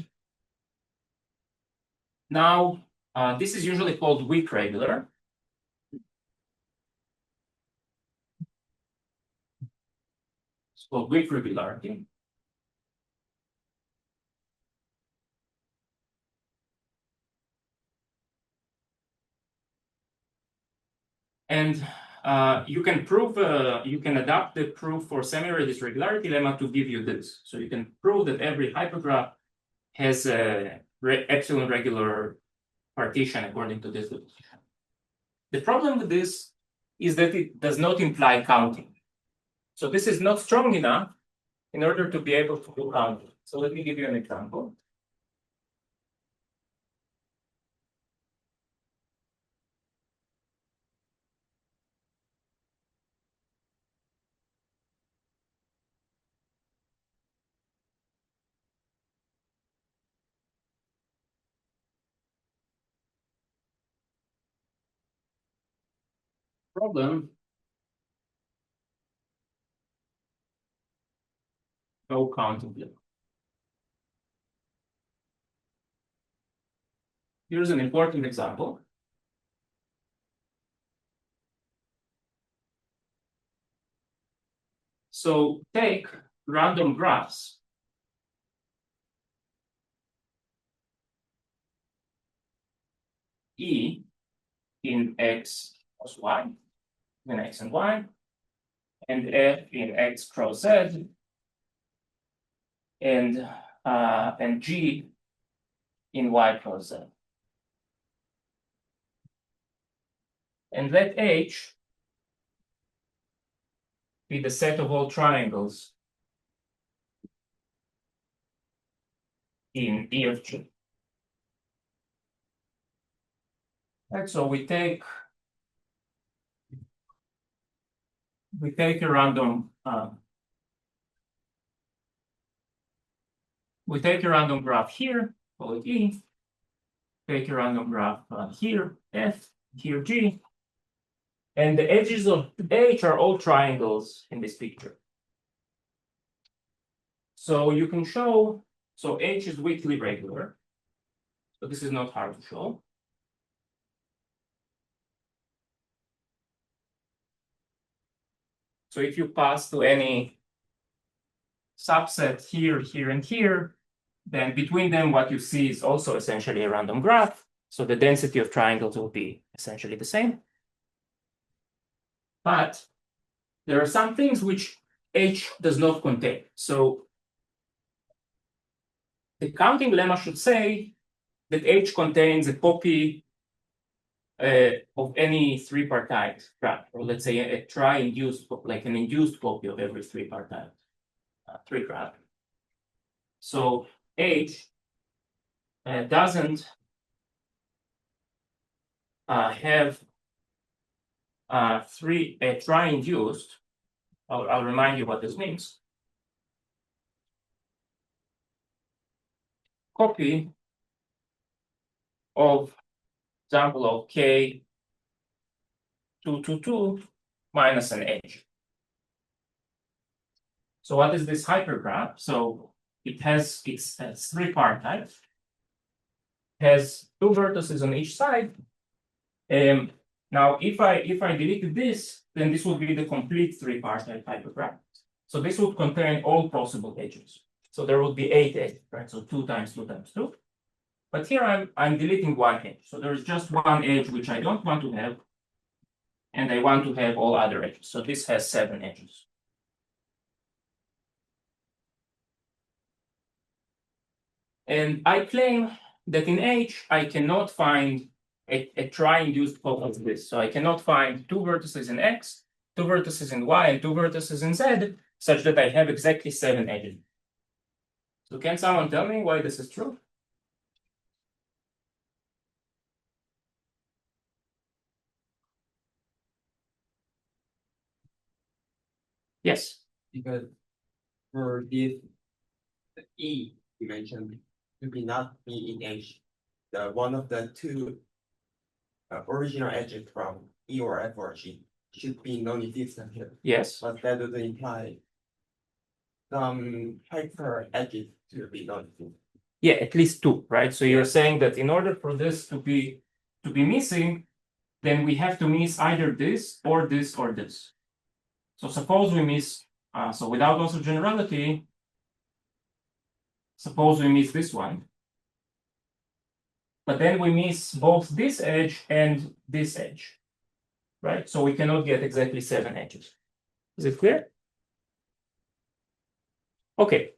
Now, this is usually called weak regular. It's called weak regularity. And you can prove, you can adapt the proof for semi-radius regularity lemma to give you this. So you can prove that every hypergraph has a epsilon regular partition according to this definition. The problem with this is that it does not imply counting. So this is not strong enough in order to be able to do counting. So let me give you an example. Problem no counting lemma. Here's an important example. So take random graphs E in X plus Y, in X and Y, and F in X cross Z, and G in Y cross Z. And let H be the set of all triangles in E of G. Right, so we take a random graph here, call it E. Take a random graph here, F, here G, and the edges of H are all triangles in this picture. So you can show, so H is weakly regular, so this is not hard to show. So if you pass to any subset here, here, and here, then between them, what you see is also essentially a random graph. So the density of triangles will be essentially the same. But there are some things which H does not contain. So the counting lemma should say that H contains a copy of any three-partite graph, or let's say a tri-induced, like an induced copy of every three-partite tree graph. So H doesn't have tri-induced. I'll remind you what this means. Copy of example of K 2 minus an edge. So what is this hypergraph? So it has its three-partite, has two vertices on each side. Now, if I deleted this, then this would be the complete three-partite hypergraph. So this would contain all possible edges. So there would be 8 edges, right? So 2 times 2 times 2. But here I'm deleting one edge. So there's just one edge which I don't want to have, and I want to have all other edges. So this has 7 edges. And I claim that in H, I cannot find a tri-induced copy of this. So I cannot find 2 vertices in X, 2 vertices in Y, and 2 vertices in Z, such that I have exactly 7 edges. So can someone tell me why this is true? Yes. Because for this E you mentioned, to be not be in H, the one of the two original edges from E or F or G should be non-existent here. Yes. But that doesn't imply some hyper edges to be non-existent. Yeah, at least 2, right? So you're saying that in order for this to be missing, then we have to miss either this or this or this. So suppose we miss, so without loss of generality, suppose we miss this one. But then we miss both this edge and this edge, right? So we cannot get exactly 7 edges. Is it clear? Okay.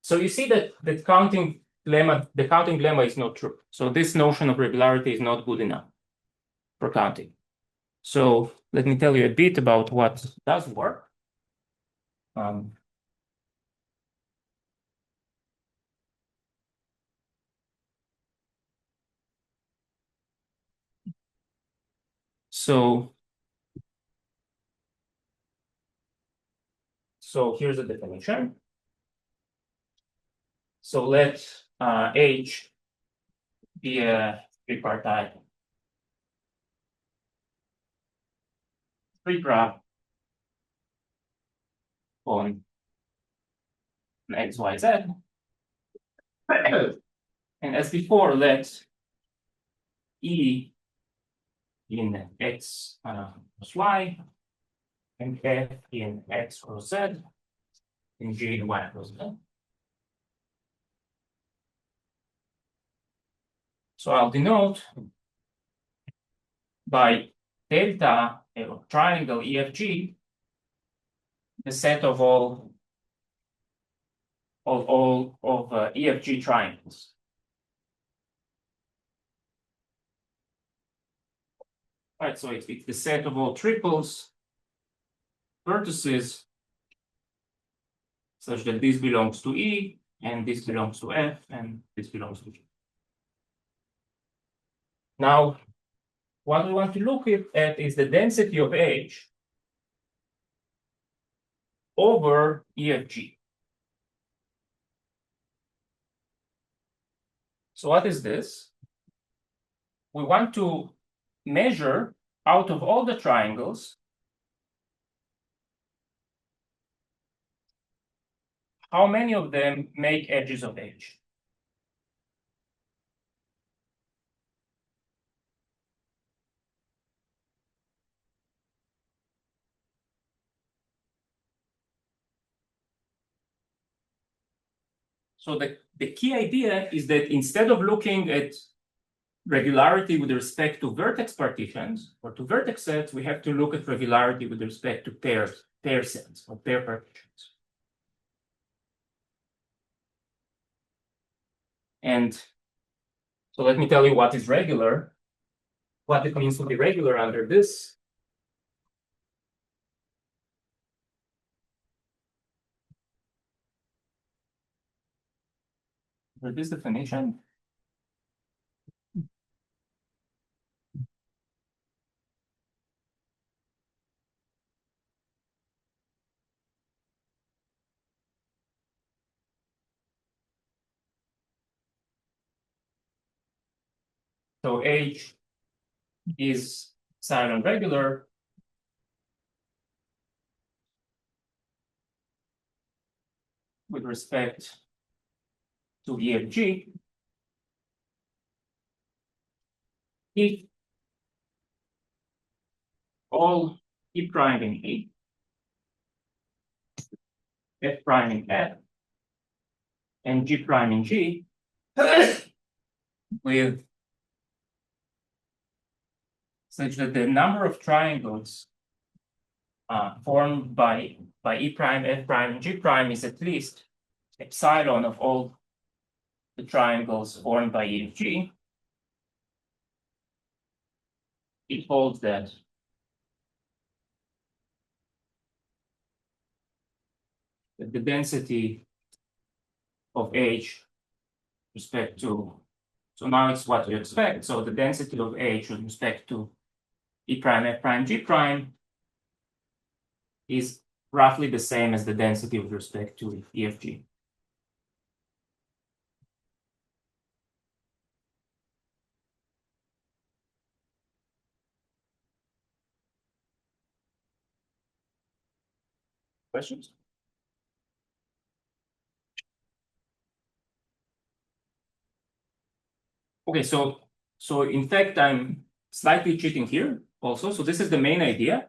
So you see that the counting lemma is not true. So this notion of regularity is not good enough for counting. So let me tell you a bit about what does work. So here's the definition. So let H be a three-partite tree graph on X, Y, Z. And as before, let E in X plus Y and F in X cross Z and G in Y cross Z. So I'll denote by delta of triangle EFG the set of all EFG triangles. Right, so it's the set of all triples, vertices, such that this belongs to E, and this belongs to F, and this belongs to G. Now, what we want to look at is the density of H over EFG. So what is this? We want to measure out of all the triangles how many of them make edges of H. So the key idea is that instead of looking at regularity with respect to vertex partitions or to vertex sets, we have to look at regularity with respect to pair sets or pair partitions. And so let me tell you what is regular, what it means to be regular under this. Under this definition. So H is silent regular with respect to EFG if all E prime in E, F prime in F, and G prime in G with such that the number of triangles formed by E prime, F prime, and G prime is at least epsilon of all the triangles formed by E and G. It holds that the density of H respect to, so now it's what we expect. So the density of H with respect to E prime, F prime, G prime is roughly the same as the density with respect to EFG. Questions? Okay, so in fact, I'm slightly cheating here also. So this is the main idea,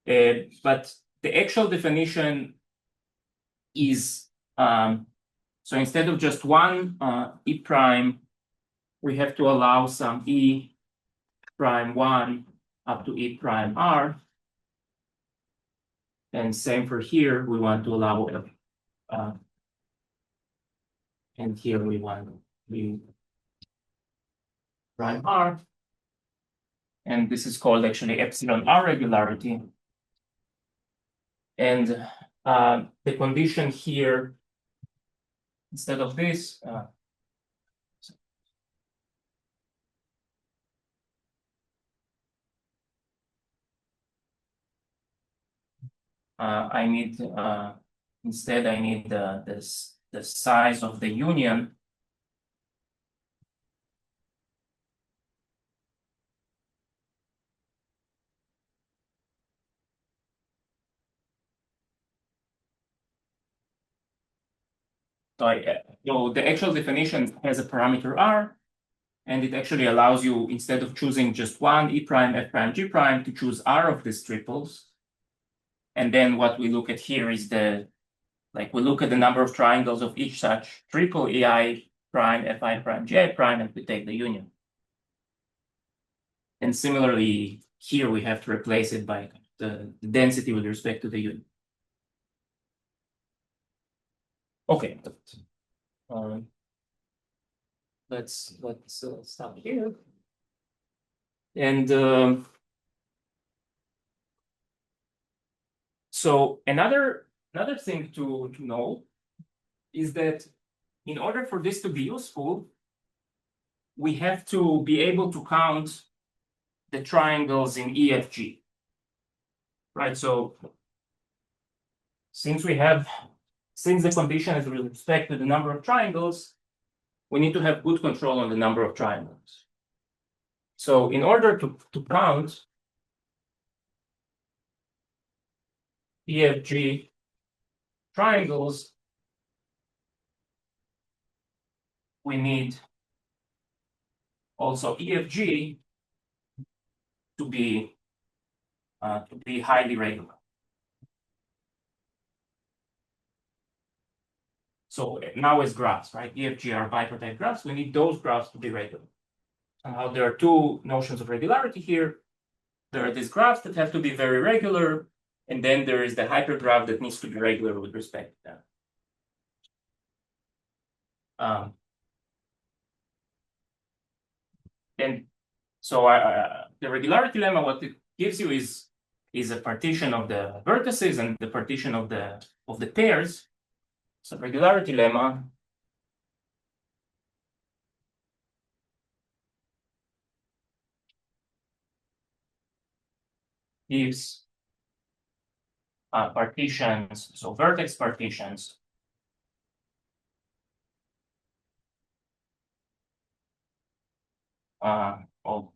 but the actual definition is, so instead of just one E prime, we have to allow some E prime 1 up to E prime R. And same for here, we want to allow, and here we want E prime R. And this is called actually epsilon R regularity. And the condition here, instead of this, I need instead I need the size of the union So the actual definition has a parameter R, and it actually allows you, instead of choosing just one E prime, F prime, G prime, to choose R of these triples. And then what we look at here is we look at the number of triangles of each such triple EI prime, FI prime, GI prime, and we take the union. And similarly, here we have to replace it by the density with respect to the union. Okay. Let's stop here. And so another thing to know is that in order for this to be useful, we have to be able to count the triangles in EFG, right? So since the condition is with respect to the number of triangles, we need to have good control on the number of triangles. So in order to count EFG triangles, we need also EFG to be highly regular. So now as graphs, right? EFG are bipartite graphs. We need those graphs to be regular. Now there are two notions of regularity here. There are these graphs that have to be very regular, and then there is the hypergraph that needs to be regular with respect to that. And so the regularity lemma, what it gives you is a partition of the vertices and the partition of the pairs. So regularity lemma gives partitions, so vertex partitions of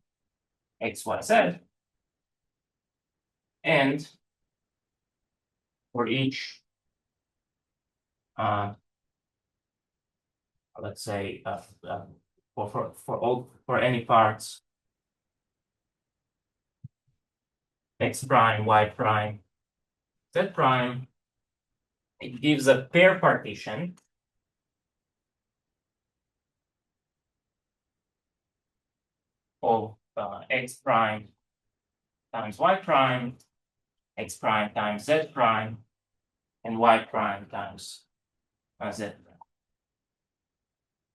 X, Y, Z, and for each let's say for any parts X prime, Y prime, Z prime, it gives a pair partition of X prime times Y prime, X prime times Z prime, and Y prime times Z prime.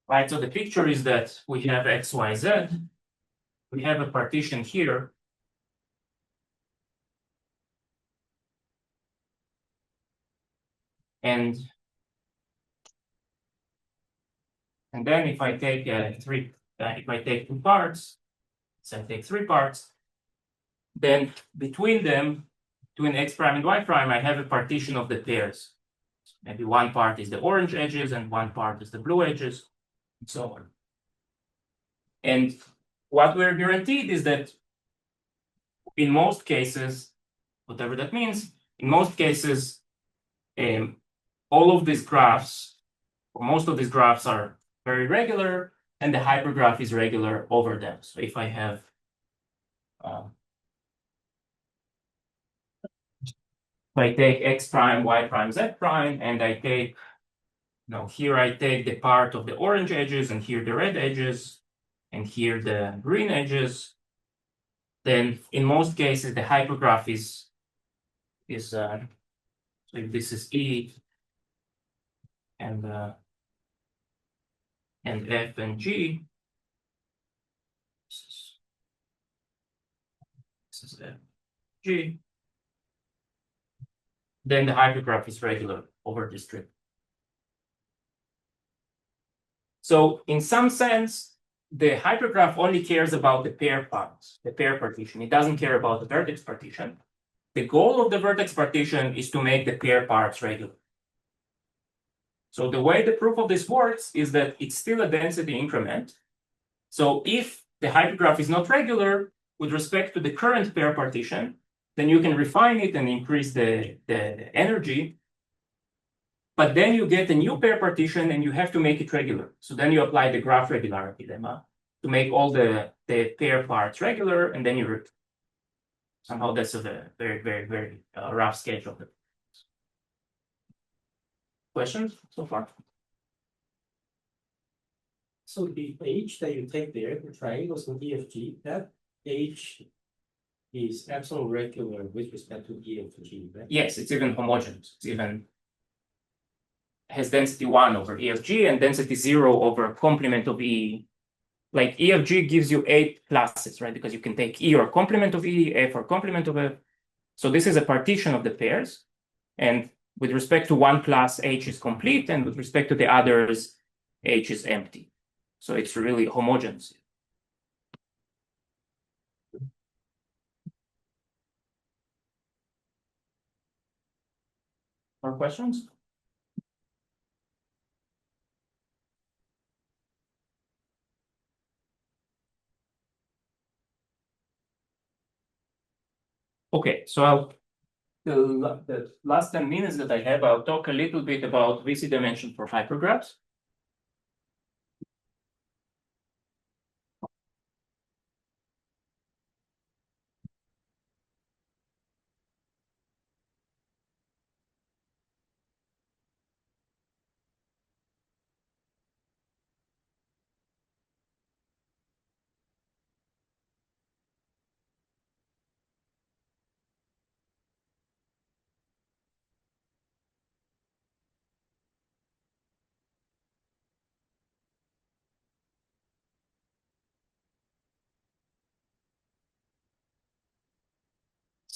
Right, so the picture is that we have X, Y, Z. We have a partition here. And then if I take two parts, so I take 3 parts, then between them, between X prime and Y prime, I have a partition of the pairs. So maybe one part is the orange edges and one part is the blue edges, and so on. And what we're guaranteed is that in most cases, whatever that means, in most cases, all of these graphs, or most of these graphs are very regular, and the hypergraph is regular over them. So if I have if I take X prime, Y prime, Z prime, and I take, here I take the part of the orange edges, and here the red edges, and here the green edges, then in most cases the hypergraph is so if this is E and F and G, this is F, G, then the hypergraph is regular over this strip. So in some sense, the hypergraph only cares about the pair parts, the pair partition. It doesn't care about the vertex partition. The goal of the vertex partition is to make the pair parts regular. So the way the proof of this works is that it's still a density increment. So if the hypergraph is not regular with respect to the current pair partition, then you can refine it and increase the energy. But then you get a new pair partition and you have to make it regular. So then you apply the graph regularity lemma to make all the pair parts regular, and then you somehow that's a very, very, very rough sketch of it. Questions so far? So the H that you take there, the triangles in EFG, that H is absolute regular with respect to EFG, right? Yes, it's even homogeneous. It's even has density 1 over EFG and density 0 over complement of E. Like EFG gives you 8 classes, right? Because you can take E or complement of E, F or complement of F. So this is a partition of the pairs. And with respect to one class, H is complete, and with respect to the others, H is empty. So it's really homogeneous. More questions? Okay, so the last 10 minutes that I have, I'll talk a little bit about VC dimension for hypergraphs.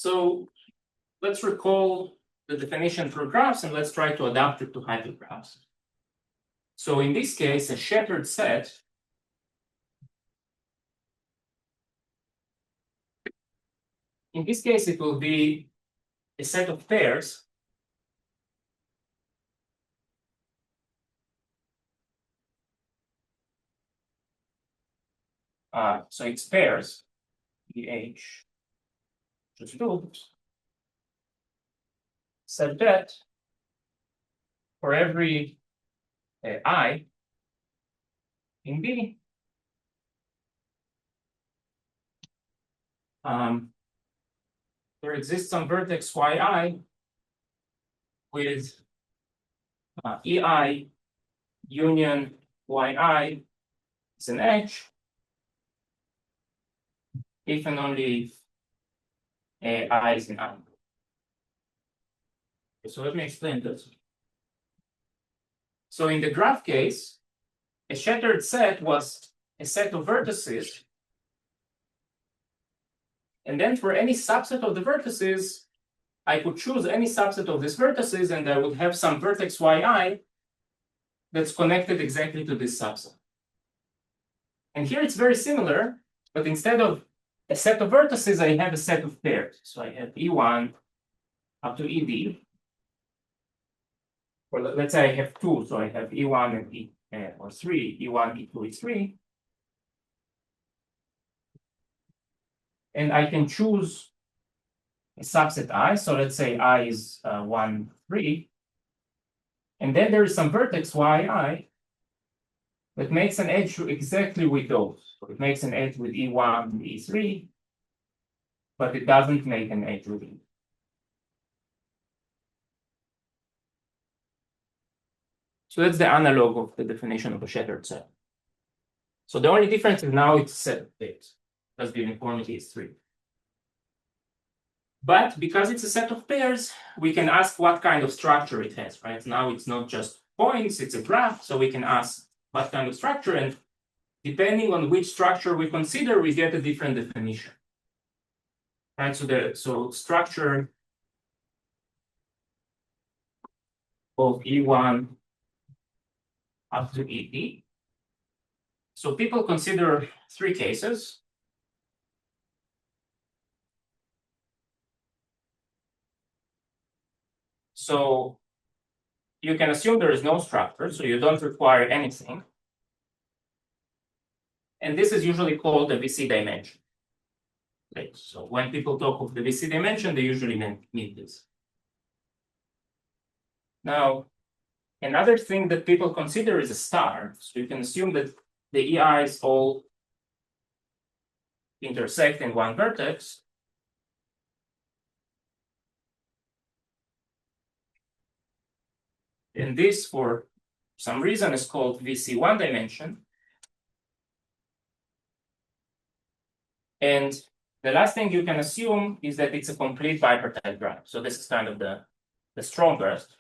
So let's recall the definition for graphs and let's try to adapt it to hypergraphs. So in this case, a shattered set in this case, it will be a set of pairs so it's pairs, EH, just loops, such that for every I in B, there exists some vertex yi with EI union yi is an edge if and only if I is an I. So let me explain this. So in the graph case, a shattered set was a set of vertices. And then for any subset of the vertices, I could choose any subset of these vertices and I would have some vertex yi that's connected exactly to this subset. And here it's very similar, but instead of a set of vertices, I have a set of pairs. So I have E1 up to ED. Or let's say I have 2, so I have E1 and E or 3, E1, E2, E3. And I can choose a subset I. So let's say I is 1, 3. And then there is some vertex yi that makes an edge exactly with those. So it makes an edge with E1 and E3, but it doesn't make an edge with E. So that's the analog of the definition of a shattered set. So the only difference is now it's a set of pairs, because the uniformity is 3. But because it's a set of pairs, we can ask what kind of structure it has, right? Now it's not just points, it's a graph, so we can ask what kind of structure, and depending on which structure we consider, we get a different definition. Right, so structure of E1 up to ED. So people consider 3 cases. So you can assume there is no structure, so you don't require anything. And this is usually called the VC dimension. Okay, so when people talk of the VC dimension, they usually mean this. Now, Another thing that people consider is a star. So you can assume that the EIs all intersect in one vertex. And this, for some reason, is called VC one dimension. And the last thing you can assume is that it's a complete bipartite graph. So this is kind of the strongest.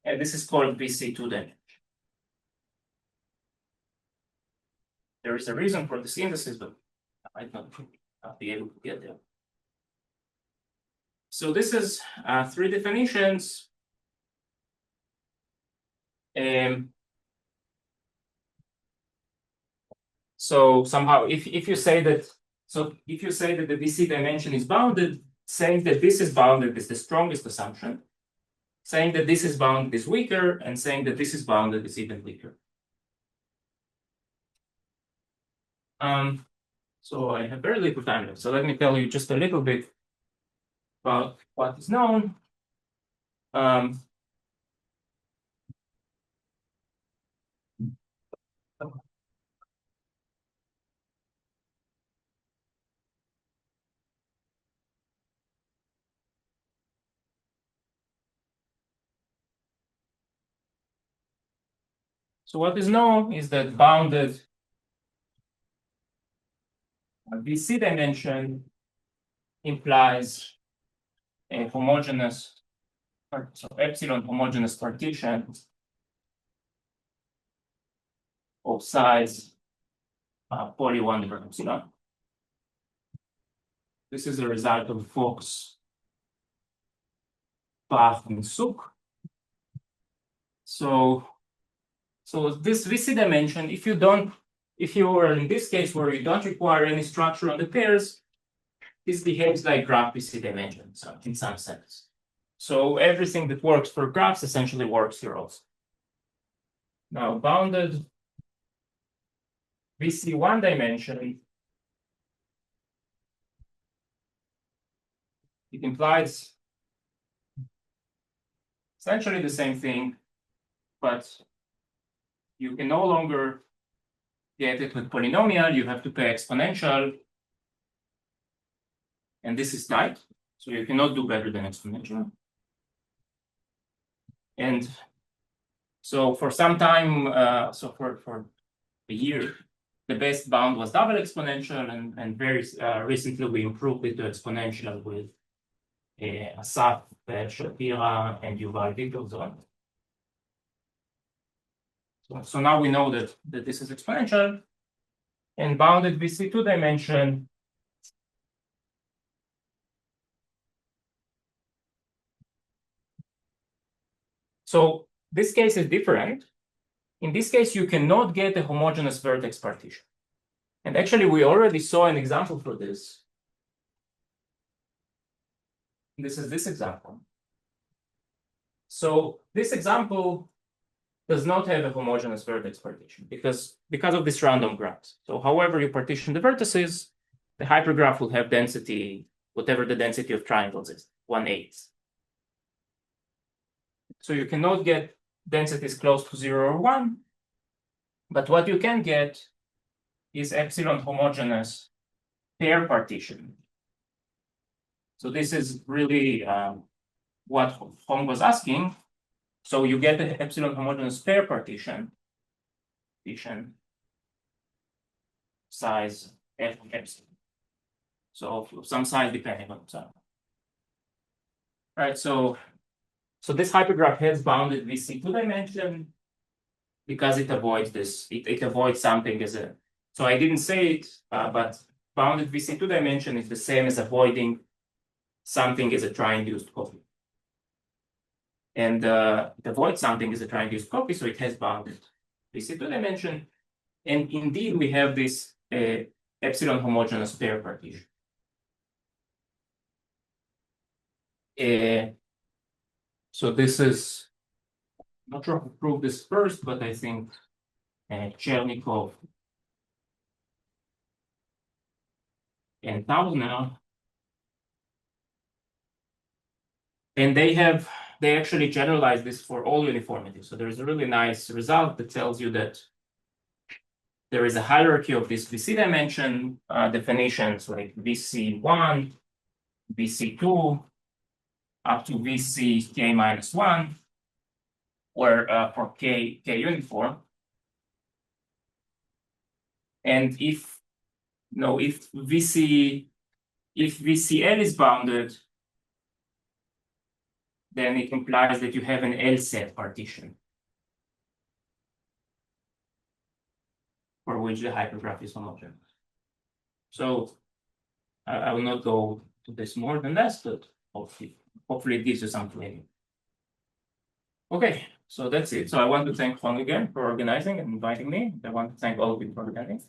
And this is called VC two dimension. There is a reason for this indices, but I might not be able to get there. So this is three definitions. So somehow, if you say that, if you say that the VC dimension is bounded, saying that this is bounded is the strongest assumption. Saying that this is bounded is weaker, and saying that this is bounded is even weaker. So I have very little time left. So let me tell you just a little bit about what is known. So what is known is that bounded VC dimension implies a homogeneous, so epsilon homogeneous partition of size poly 1 over epsilon. This is a result of Fox, Bach, and Suk. So this VC dimension, if you are in this case where you don't require any structure on the pairs, this behaves like graph VC dimension, so in some sense. So everything that works for graphs essentially works here also. Now, bounded VC one dimension, it implies essentially the same thing, but you can no longer get it with polynomial. You have to pay exponential. And this is tight, so you cannot do better than exponential. And so for some time, so for a year, the best bound was double exponential, and very recently we improved it to exponential with Asaf, Shapira, and Yuval Victorson. So now we know that this is exponential, and bounded VC two dimension so this case is different. In this case, you cannot get a homogeneous vertex partition. And actually, we already saw an example for this. This is this example. So this example does not have a homogeneous vertex partition because of this random graphs. So however you partition the vertices, the hypergraph will have density, whatever the density of triangles is, 1/8. So you cannot get densities close to 0 or 1, but what you can get is epsilon homogeneous pair partition. So this is really what Hong was asking. So you get the epsilon homogeneous pair partition size f of epsilon. So some size depending on the. Right, so this hypergraph has bounded VC two dimension because it avoids this, it avoids something as a, so I didn't say it, but bounded VC two dimension is the same as avoiding something as a tri-induced copy. And it avoids something as a tri-induced copy, so it has bounded VC two dimension. And indeed, we have this epsilon homogeneous pair partition. So this is, I'm not sure who proved this first, but I think Chernikov and Tausner And they actually generalize this for all uniformity. So there's a really nice result that tells you that there is a hierarchy of these VC dimension definitions like VC1, VC2, up to VC k minus 1, where for k uniform. And if VCL is bounded, then it implies that you have an L set partition for which the hypergraph is homogeneous. So I will not go to this more than that, but hopefully it gives you some flavor. Okay, so that's it. So I want to thank Juan again for organizing and inviting me. I want to thank all of you for attending.